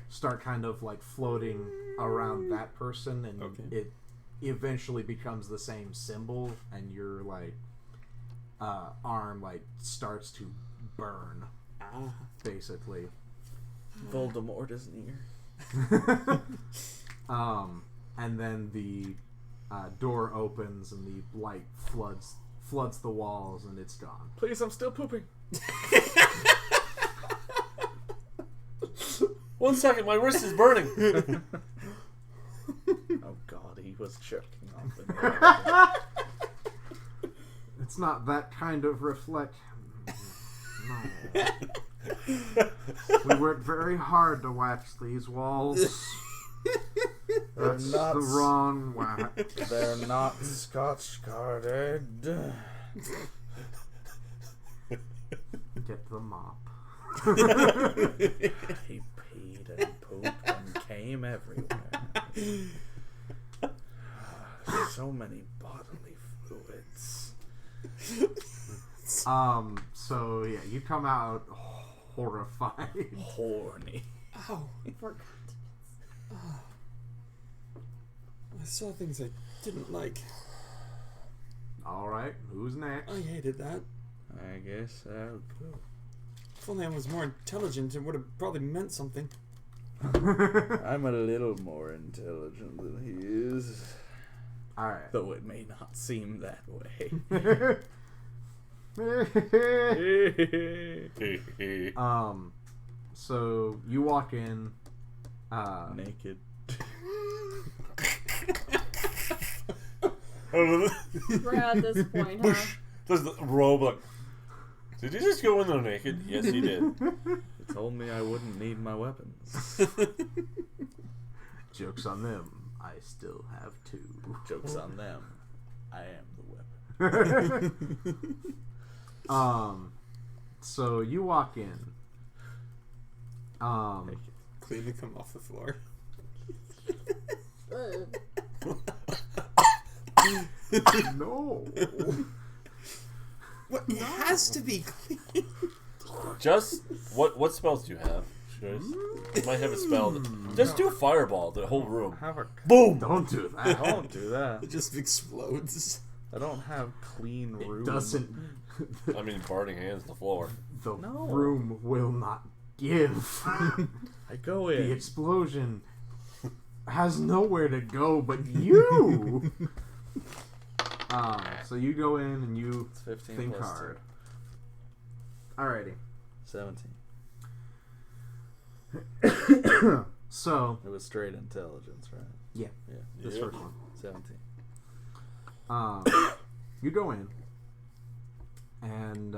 D: start kind of like floating around that person, and it eventually becomes the same symbol, and your like arm like starts to burn, basically.
B: Voldemort is near.
D: And then the door opens, and the light floods the walls, and it's gone.
B: Please, I'm still pooping.
H: 1 second, my wrist is burning.
B: Oh God, he was jerking off in there.
D: It's not that kind of reflect. No. We worked very hard to wax these walls. That's
B: not
D: the wrong wax.
B: They're not Scotch guarded.
D: Get the mop.
B: He peed and pooped and came everywhere. So many bodily fluids.
D: So yeah, you come out horrified.
B: Horny.
F: Ow.
A: Forgot.
F: I saw things I didn't like.
D: All right, who's next?
F: I hated that.
B: I guess I'll go.
F: If only I was more intelligent, it would have probably meant something.
B: I'm a little more intelligent than he is.
D: All right.
B: Though it may not seem that way.
D: So you walk in.
B: Naked.
A: We're at this point, huh?
H: Does the robe like? Did he just go in there naked? Yes, he did.
B: He told me I wouldn't need my weapons.
D: Joke's on them. I still have two.
B: Joke's on them. I am the weapon.
D: So you walk in.
F: Clean to come off the floor.
D: No.
F: What? It has to be clean.
H: Just what spells do you have? You might have a spell. Just do fireball the whole room.
B: Have a
H: Boom!
D: Don't do that.
B: Don't do that.
F: It just explodes.
B: I don't have clean room.
D: Doesn't.
H: I mean, burning hands on the floor.
D: The
B: No.
D: room will not give.
B: I go
D: The
B: in.
D: explosion has nowhere to go but you. So you go in and you
B: It's 15
D: think
B: plus
D: hard. Alrighty.
B: 17.
D: So
B: It was straight intelligence, right?
D: yeah, this
H: Yep.
D: first one.
B: 17.
D: You go in, and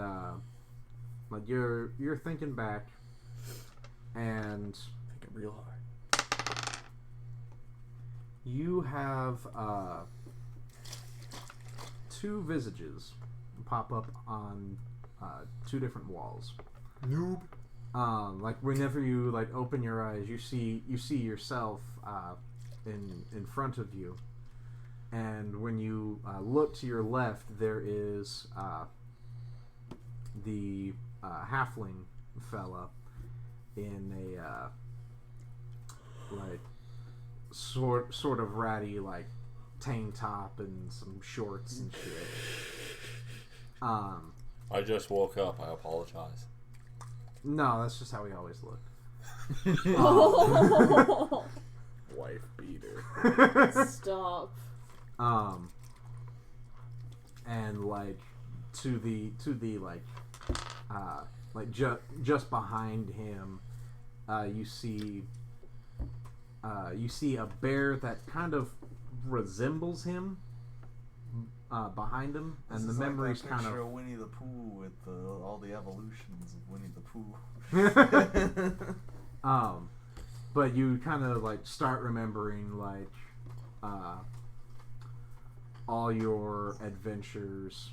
D: like you're thinking back, and
B: Thinking real hard.
D: you have two visages pop up on two different walls.
B: Noob.
D: Like whenever you like open your eyes, you see yourself in front of you, and when you look to your left, there is the halfling fella in a like sort of ratty like tank top and some shorts and shit.
H: I just woke up. I apologize.
D: No, that's just how he always looked.
B: Wife beater.
A: Stop.
D: And like to the just behind him, you see a bear that kind of resembles him behind him, and the memories kind of
B: Winnie the Pooh with all the evolutions of Winnie the Pooh.
D: but you kind of like start remembering like all your adventures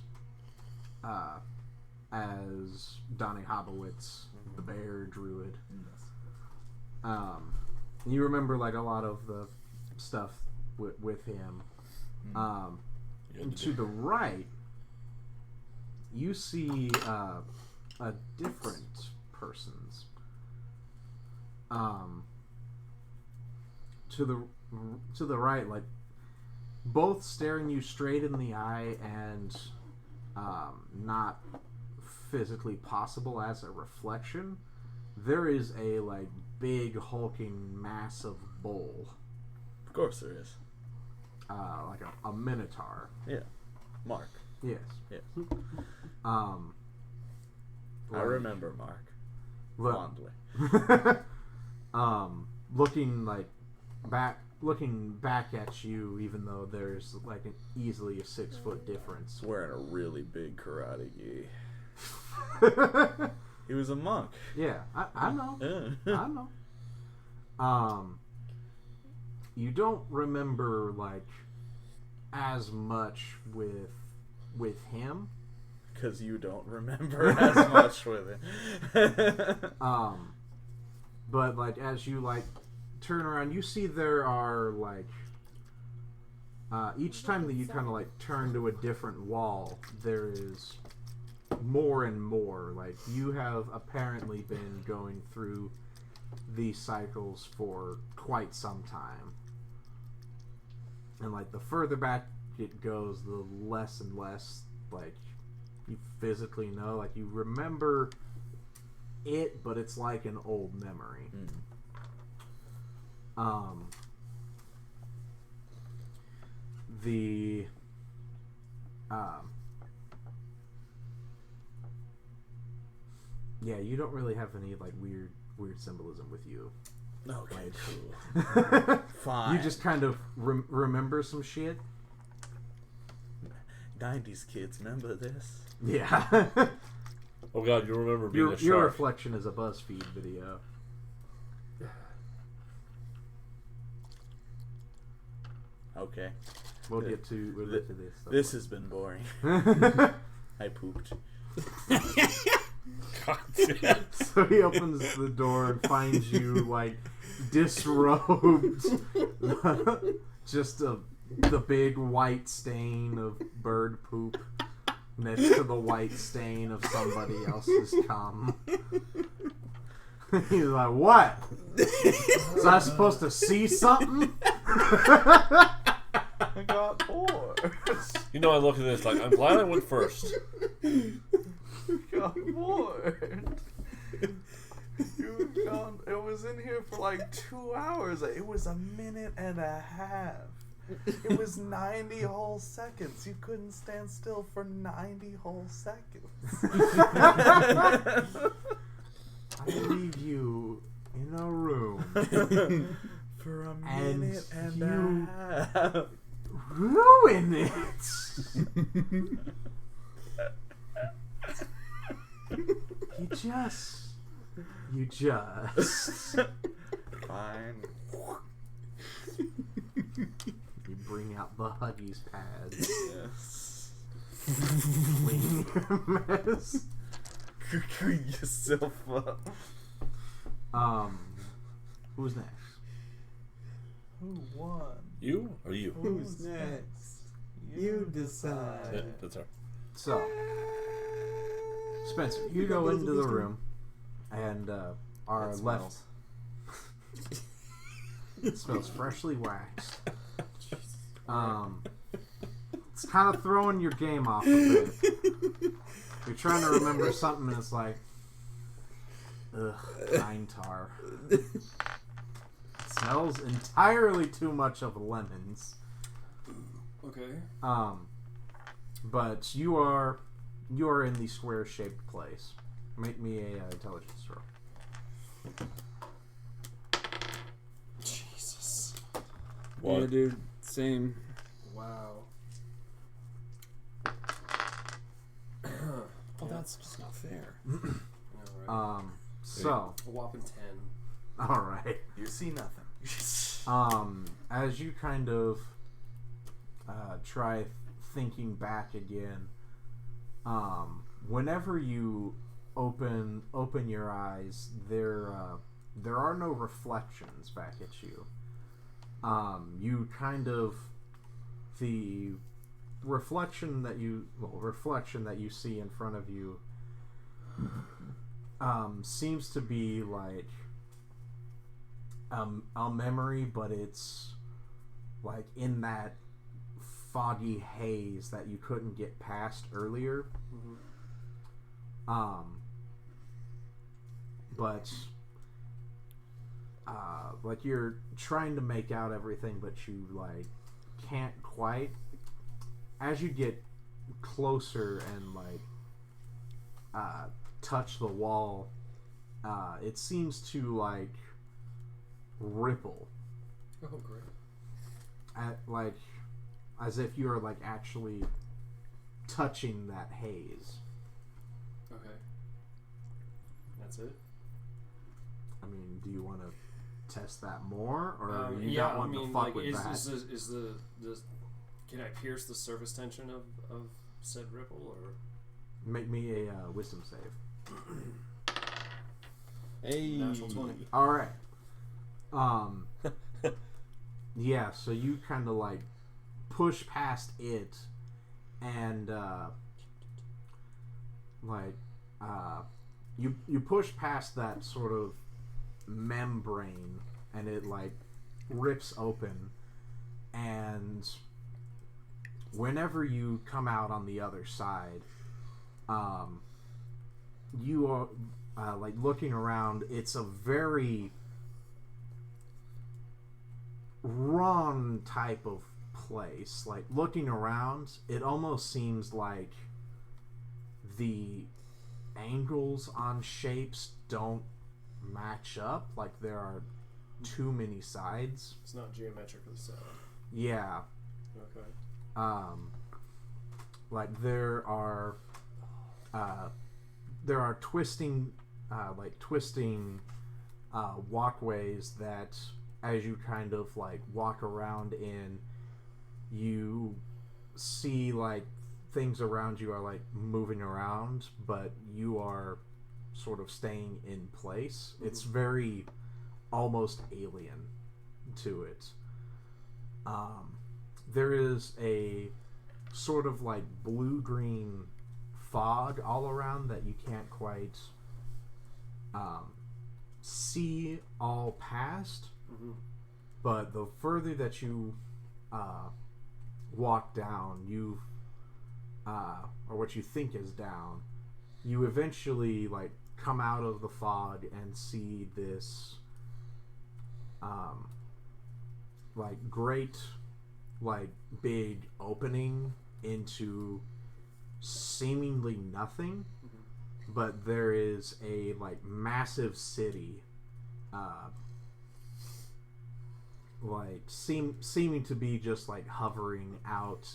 D: as Donny Hobowitz, the bear druid. You remember like a lot of the stuff with him. To the right, you see a different person's. To the right, like both staring you straight in the eye and not physically possible as a reflection, there is a like big hulking massive bull.
B: Of course there is.
D: Like a minotaur.
B: Yeah. Mark.
D: Yes.
B: Yes.
D: Like,
B: I remember Mark. Fondly.
D: looking back at you, even though there's like easily a 6 foot difference.
B: Wearing a really big karate gi. He was a monk.
D: Yeah, I know. I know. You don't remember like as much with him,
B: because you don't remember as much with it.
D: But like as you like turn around, you see there are like each time that you kind of like turn to a different wall, there is more and more. Like you have apparently been going through these cycles for quite some time. And like the further back it goes, the less and less like you physically know. Like you remember it, but it's like an old memory. Yeah, you don't really have any like weird symbolism with you.
B: Okay, cool.
D: Fine. You just kind of remember some shit.
B: 90s kids, remember this?
D: Yeah.
H: Oh god, you remember being a shark.
D: Your reflection is a BuzzFeed video.
B: Okay.
D: We'll get to this.
B: This has been boring. I pooped.
D: So he opens the door and finds you like disrobed. Just the big white stain of bird poop next to the white stain of somebody else's cum. He's like, what? Was I supposed to see something?
B: I got bored.
H: You know, I look at this like, I'm glad I went first.
B: Got bored. It was in here for like 2 hours. It was a minute and a half. It was 90 whole seconds. You couldn't stand still for 90 whole seconds.
D: I leave you in a room
B: for a minute and a half.
D: Ruin it. You just
B: fine.
D: the Huggies pads.
B: Yeah.
D: Clean your mess.
B: Clean yourself up.
D: Who's next?
B: Who won?
H: You or you?
F: Who's next? You
H: Yeah,
F: decide.
H: that's her.
D: So, Spencer, you go into the room, and are
F: That
D: left.
F: smells.
D: It smells freshly waxed. It's kind of throwing your game off a bit. You're trying to remember something, and it's like, ugh, pine tar. Smells entirely too much of lemons.
C: Okay.
D: But you are in the square-shaped place. Make me a intelligence roll.
C: Jesus.
H: What?
F: Yeah, dude. Same.
C: Wow.
F: Well, that's just not fair.
C: All right.
D: So,
C: A whopping 10.
D: all right.
B: You see nothing.
D: As you kind of try thinking back again, whenever you open your eyes, there are no reflections back at you. You kind of the reflection that you see in front of you seems to be like a memory, but it's like in that foggy haze that you couldn't get past earlier. But like you're trying to make out everything, but you like can't quite. As you get closer and like touch the wall, it seems to like ripple
C: Oh, great.
D: like as if you're like actually touching that haze.
C: Okay. That's it?
D: I mean, do you want to test that more, or you
C: yeah,
D: not want to fuck with that?
C: Is the can I pierce the surface tension of said ripple, or
D: Make me a wisdom save.
F: Hey.
C: natural 20?
D: All right. Yeah. So you kind of like push past it, and you push past that sort of membrane, and it like rips open, and whenever you come out on the other side, you are like looking around. It's a very wrong type of place. Like looking around, it almost seems like the angles on shapes don't match up. Like there are too many sides.
C: It's not geometrically sound.
D: Yeah.
C: Okay.
D: Like there are twisting walkways that, as you kind of like walk around in, you see like things around you are like moving around, but you are sort of staying in place. Mm-hmm. It's very almost alien to it. There is a sort of like blue-green fog all around that you can't quite see all past.
C: Mm-hmm.
D: But the further that you walk down, or what you think is down, you eventually like come out of the fog and see this like great like big opening into seemingly nothing. Mm-hmm. But there is a like massive city like seeming to be just like hovering out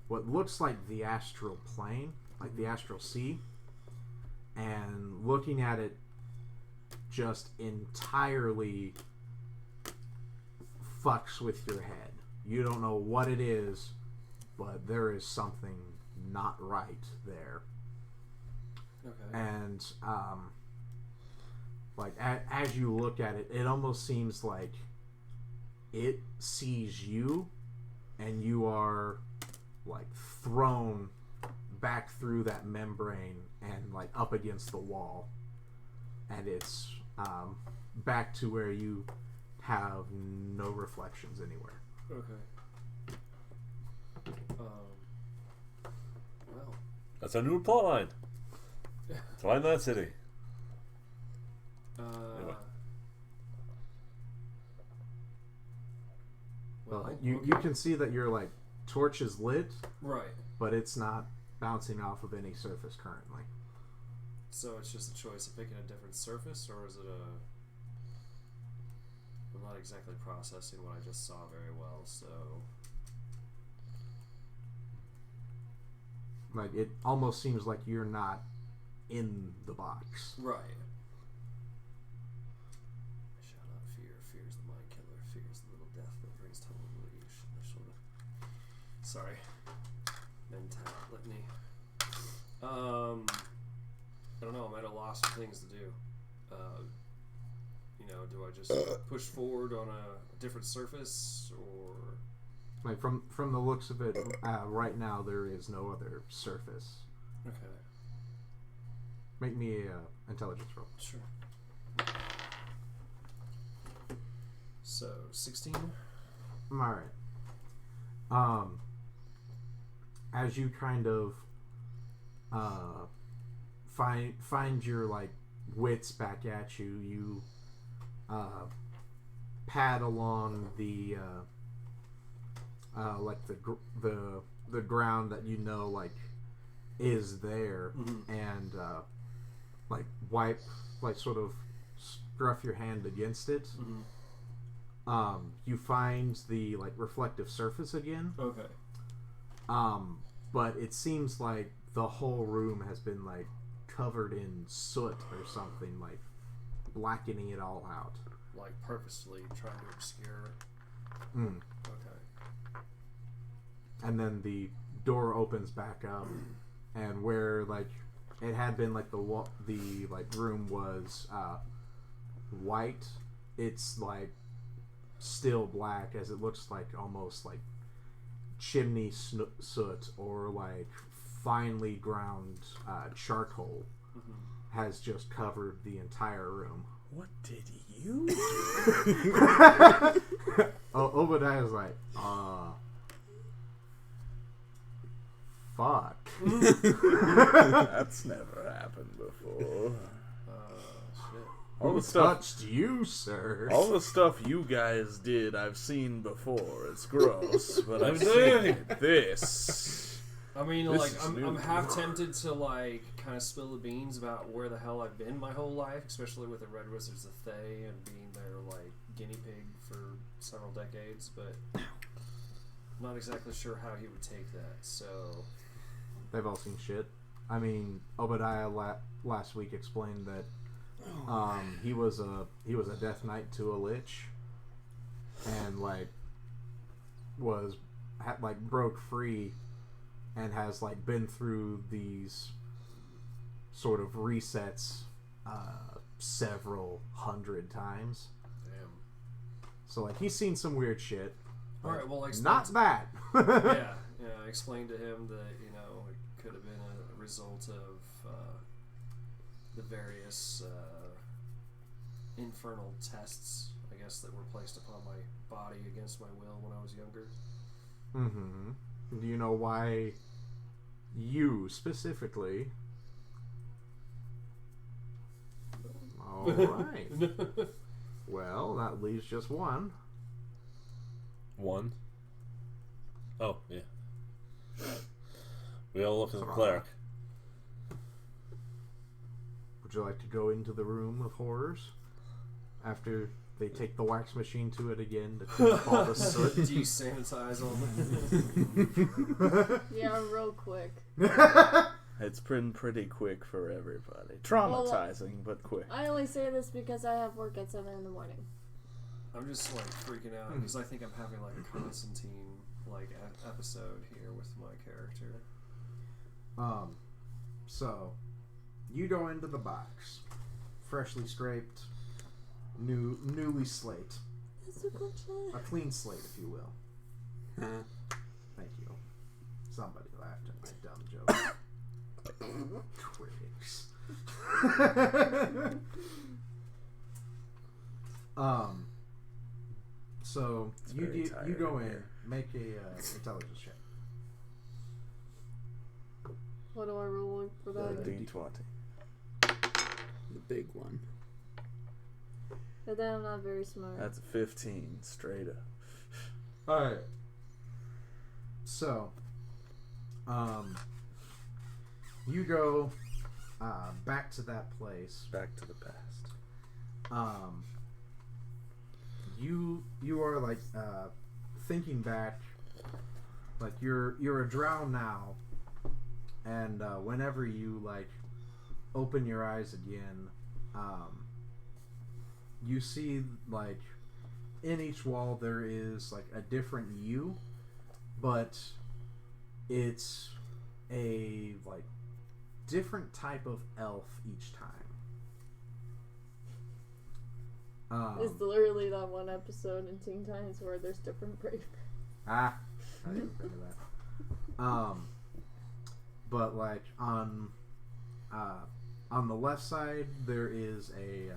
D: what looks like the astral plane, like the astral sea, and looking at it just entirely fucks with your head. You don't know what it is, but there is something not right there.
C: Okay.
D: And as you look at it, it almost seems like it sees you, and you are like thrown back through that membrane and like up against the wall, and it's back to where you have no reflections anywhere.
C: Okay. Well,
H: That's our new plot line. Find that city. Anyway.
D: Well, you can see that your like torch is lit,
C: right.
D: but it's not bouncing off of any surface currently.
C: So it's just a choice of picking a different surface, or is it a... I'm not exactly processing what I just saw very well, so...
D: Like, it almost seems like you're not in the box.
C: Right. I shall not fear. Fear is the mind killer. Fear is the little death that brings total radiation. Sort of... Sorry. Mental litany. I don't know. I'm at a loss for things to do. Do I just push forward on a different surface, or...
D: Like, from the looks of it, right now there is no other surface.
C: Okay.
D: Make me a intelligence roll.
C: Sure. So, 16?
D: Alright. As you kind of find your like wits back at you, you pad along the like the ground that you know like is there, and like wipe, like sort of scruff your hand against it. You find the like reflective surface again.
C: Okay.
D: But it seems like the whole room has been like covered in soot or something, like blackening it all out.
C: Like purposely trying to obscure. Okay.
D: And then the door opens back up, and where like it had been like the like room was white, it's like still black, as it looks like almost like chimney soot or like finely ground charcoal has just covered the entire room.
B: What did you do?
D: Obadiah's like, fuck.
B: That's never happened before.
C: Shit.
B: All
D: Who
B: the stuff,
D: touched you, sir?
B: all the stuff you guys did, I've seen before. It's gross, but I've
H: Hey.
B: seen it. This.
C: I mean,
B: This
C: like,
B: is
C: I'm
B: new.
C: half tempted to, like, kind of spill the beans about where the hell I've been my whole life, especially with the Red Wizards of Thay and being their, like, guinea pig for several decades, but I'm not exactly sure how he would take that, so...
D: They've all seen shit. I mean, Obadiah last week explained that he was a Death Knight to a Lich, and like broke free, and has like been through these sort of resets several hundred times.
C: Damn.
D: So like he's seen some weird shit.
C: Alright, well,
D: Not bad.
C: yeah, I explained to him that, it could have been a result of the various infernal tests, I guess, that were placed upon my body against my will when I was younger.
D: Do you know why you specifically? Alright. Well, that leaves just one.
H: One. Oh, yeah. We all look at the cleric.
D: Would you like to go into the room of horrors after they take the wax machine to it again to clean up all the soot?
C: Desanitize all the...
A: Yeah, real quick.
B: It's been pretty quick for everybody. Traumatizing, but quick.
A: I only say this because I have work at 7 in the morning.
C: I'm just like freaking out because I think I'm having like a Constantine like episode here with my character.
D: So you go into the box, freshly scraped, newly slate, a clean slate, if you will. Thank you. Somebody laughed at my dumb joke. Critics. So you go in, make a intelligence check.
A: What do I roll for that?
B: D20.
F: The big one.
A: But then I'm not very smart.
B: That's a 15, straight up.
D: Alright. So, you go back to that place.
B: Back to the past.
D: You are like thinking back, like you're a drow now, and whenever you like open your eyes again, you see like in each wall there is like a different you, but it's a like different type of elf each time.
A: It's literally that one episode in Teen Titans where there's different brave.
D: I didn't think of that. But like on the left side there is a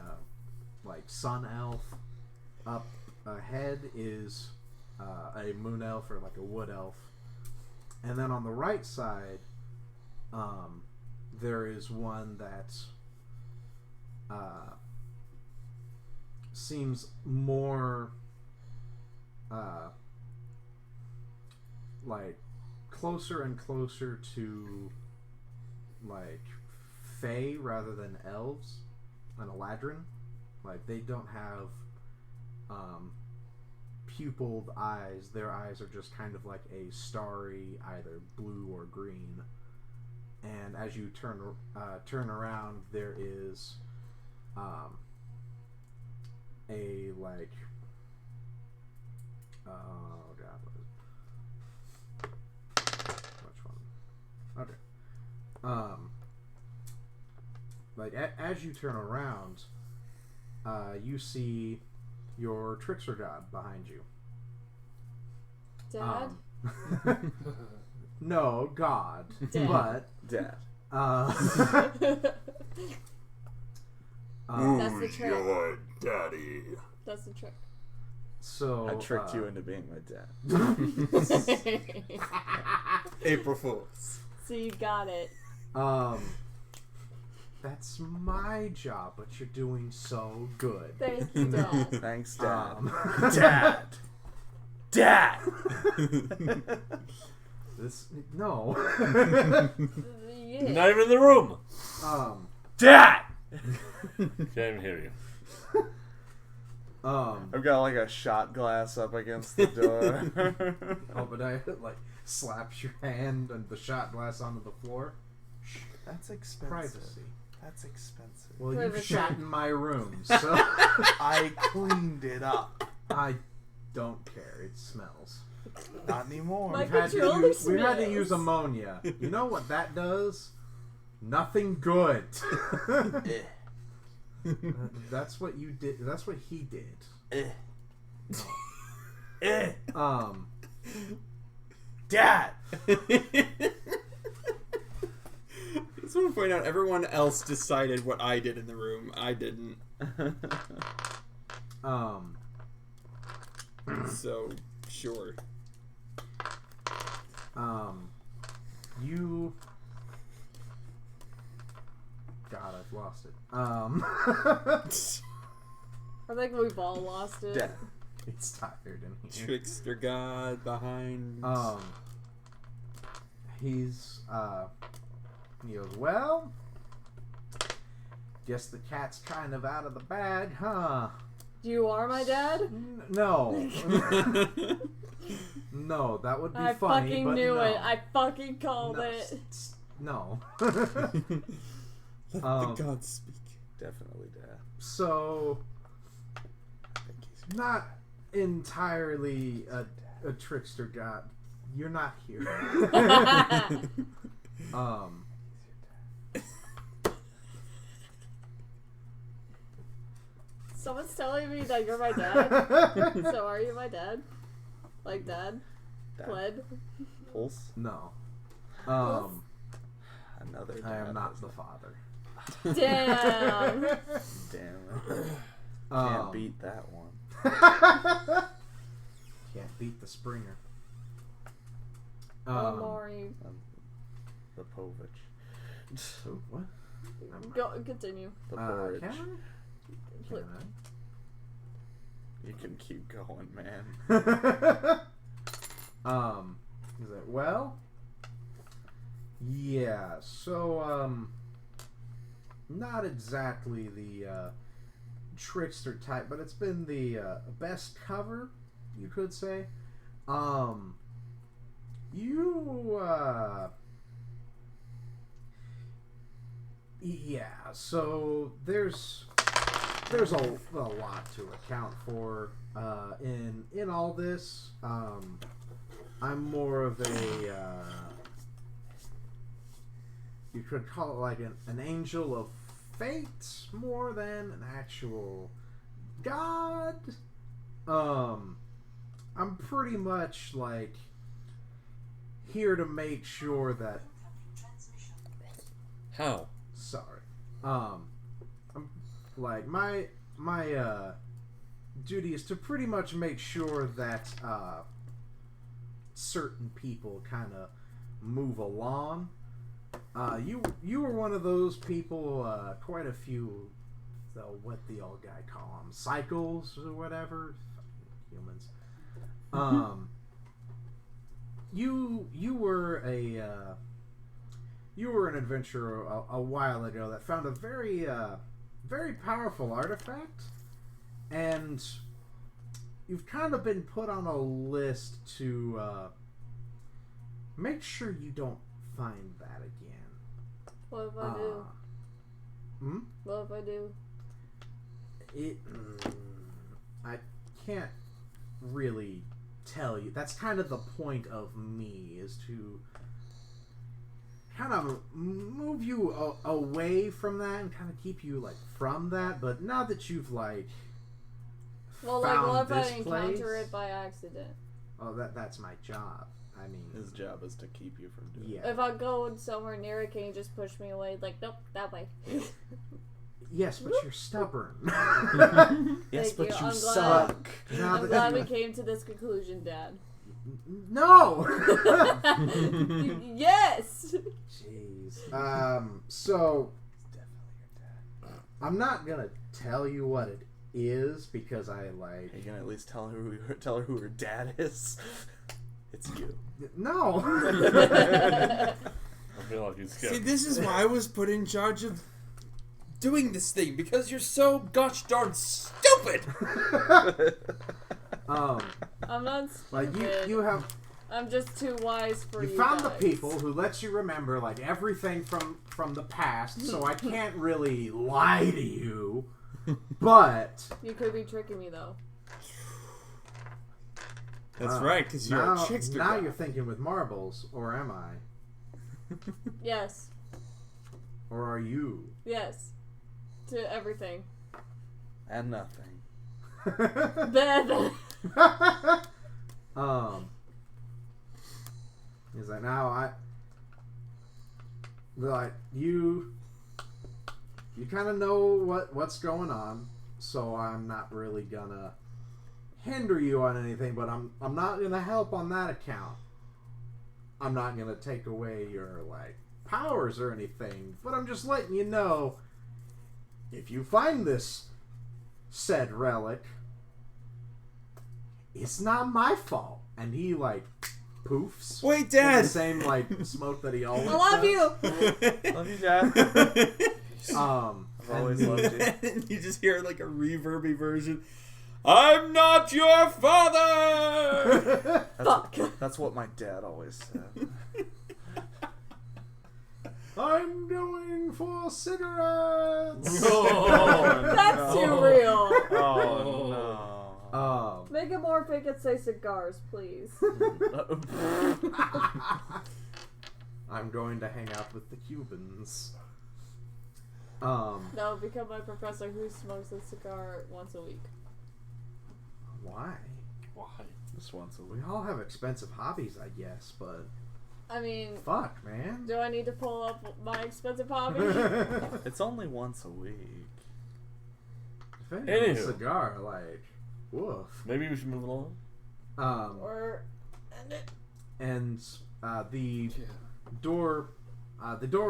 D: like sun elf. Up ahead is a moon elf or like a wood elf, and then on the right side, there is one that seems more like closer and closer to like fae rather than elves, an Eladrin. Like they don't have pupilled eyes. Their eyes are just kind of like a starry either blue or green. And as you turn around, there is a like oh god, which one? Okay. Like as you turn around, you see your trickster god behind you.
A: Dad?
D: No, God.
A: Dad.
D: But
B: Dad.
A: That's the trick.
I: Your daddy.
A: That's the trick.
D: So
B: I tricked you into being my dad.
F: April Fools.
A: So you got it.
D: That's my job, but you're doing so good.
A: Thank you, Dad.
B: Thanks, Dad.
D: Dad.
B: Dad!
D: This no.
A: Yeah.
H: Not even in the room.
B: Dad!
H: Can't even hear you.
B: I've got like a shot glass up against the door.
D: Obadiah like slaps your hand and the shot glass onto the floor.
B: That's expensive.
D: Privacy.
B: That's expensive.
D: Well, you
A: Privacy.
D: shot in my room, so
B: I cleaned it up.
D: I don't care. It smells.
B: Not anymore.
A: My
D: We've had
A: controller
D: to use
A: smells.
D: ammonia. You know what that does? Nothing good. That's what you did. That's what he did.
B: Dad!
F: I just want to point out everyone else decided what I did in the room. I didn't. So, sure.
D: You. God, I've lost it.
A: I think we've all lost it.
B: Dad.
D: It's tired in here.
F: Trickster God behind.
D: He's he goes, well, guess the cat's kind of out of the bag, huh?
A: You are my dad?
D: No. No, that would be
A: I
D: funny,
A: fucking
D: but
A: knew
D: no.
A: it. I fucking called
D: No,
A: it.
D: No.
F: Let the gods speak.
B: Definitely Dad.
D: So,
B: I think he's
D: not entirely a trickster god. You're not here.
A: Someone's telling me that you're my dad. So are you my dad? Like dad? Pled?
B: Pulse?
D: No.
B: Another dad.
D: I am not the father.
A: Damn.
B: Damn it. Can't beat that one.
D: Can't beat the Springer.
A: One more. You
B: The Povich.
D: So, what?
A: go continue.
B: The porridge.
D: Can I?
A: Flip.
B: You can keep going, man.
D: Is it well? Yeah, so not exactly the trickster type, but it's been the best cover, you could say. Yeah, so there's a lot to account for in all this. I'm more of a you could call it like an angel of fate more than an actual god. I'm pretty much like here to make sure that
H: How?
D: sorry. I'm like my duty is to pretty much make sure that certain people kind of move along. You were one of those people. Quite a few, what the old guy call them, cycles or whatever. Humans. You were an adventurer a while ago that found a very powerful artifact, and you've kind of been put on a list to make sure you don't find that again.
A: What if I do? What if I do?
D: I can't really tell you. That's kind of the point of me, is to kind of move you away from that and kind of keep you like from that. But now that you've like
A: Well, like, what if I encounter it by accident?
D: Oh, that's my job. I mean,
B: his job is to keep you from doing it.
A: If I go somewhere near it, can you just push me away? Like, nope, that way.
D: Yes, but you're stubborn.
B: Yes, but you
A: I'm
B: suck.
A: I'm glad we came to this conclusion, Dad.
D: No!
A: Yes!
D: Jeez. So, I'm not gonna tell you what it is because I like.
B: Are you gonna at least tell her who her dad is? It's you.
D: No.
H: I feel like he's scared.
F: See, this is why I was put in charge of doing this thing, because you're so gosh darn stupid.
A: I'm not stupid.
D: Like you have.
A: I'm just too wise for you.
D: You found
A: guys.
D: the people who lets you remember like everything from the past, so I can't really lie to you. But
A: you could be tricking me though.
F: That's right, because you're a trickster.
D: Now you're thinking with marbles, or am I?
A: Yes.
D: Or are you?
A: Yes. To everything.
B: And nothing.
D: He's like, now like you kind of know what's going on, so I'm not really gonna hinder you on anything, but I'm not gonna help on that account. I'm not gonna take away your like powers or anything, but I'm just letting you know, if you find this said relic, it's not my fault. And he like poofs.
F: Wait, Dad.
D: The same like smoke that he always
A: I love
D: does.
A: you.
B: Love you, Dad.
D: I've
B: always loved you.
F: And you just hear like a reverby version. I'm not your father.
B: That's what my dad always said.
D: I'm going for cigarettes.
A: That's too real.
B: Oh no.
A: Make it more fake and say cigars, please.
D: I'm going to hang out with the Cubans.
A: No, become my professor who smokes a cigar once a week.
D: Why?
B: Why? Just once a
D: We
B: week.
D: all have expensive hobbies, I guess, but
A: I mean,
D: fuck, man.
A: do I need to pull up my expensive hobby?
B: It's only once a week.
D: If anything, a
H: Anywho.
D: cigar, like, woof.
H: Maybe we should move along.
A: Or end it.
D: And the door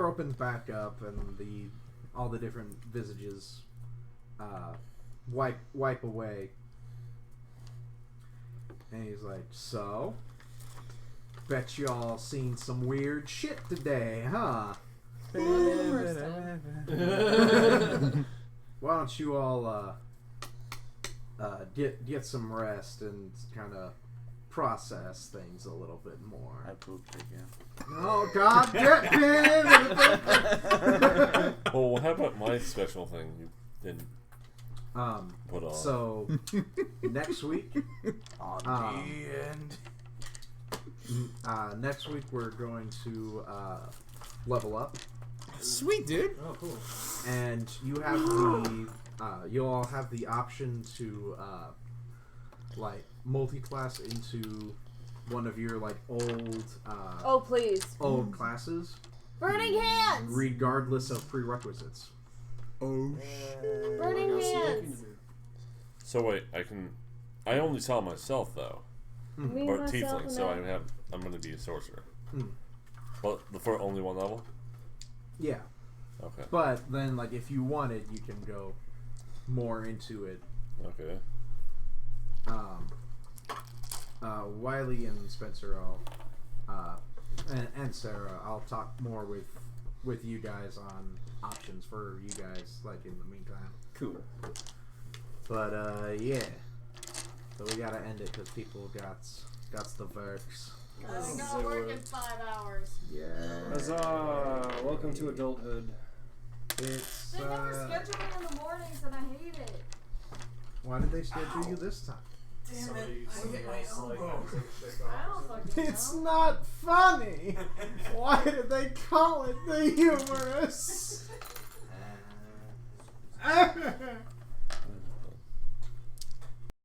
D: opens back up, and all the different visages wipe away. And he's like, "So, bet y'all seen some weird shit today, huh?
A: First time.
D: Why don't you all get some rest and kind of process things a little bit more?"
B: I pooped again.
D: Oh God, get him!
H: Well, how about my special thing you didn't put on?
D: So next week,
B: On the end.
D: next week we're going to level up,
F: Sweet, dude.
C: Oh, cool.
D: and you all have the option to like multi-class into one of your like old
A: Oh, please.
D: old classes,
A: Burning hands!
D: regardless of prerequisites.
F: Oh,
A: Burning hands!
H: So wait, I only saw myself though,
A: Me,
H: or
A: myself,
H: tiefling.
A: and
H: So
A: I-
H: I'm going to be a sorcerer.
D: Hmm.
H: Well, for only one level.
D: Yeah,
H: Okay.
D: but then like if you wanted, you can go more into it.
H: Okay.
D: Wiley and Spencer, and Sarah, I'll talk more with you guys on options for you guys, like in the meantime.
F: cool.
D: But yeah, so we gotta end it because people got the works.
A: I gotta work in 5 hours.
D: Yeah,
C: Huzzah! Welcome to adulthood.
D: it's
A: They never schedule me in the mornings and I hate it.
D: why did they schedule you this time?
E: Damn it, I hit my elbow.
A: I don't fucking
D: It's
A: know.
D: not funny. Why did they call it the humorous?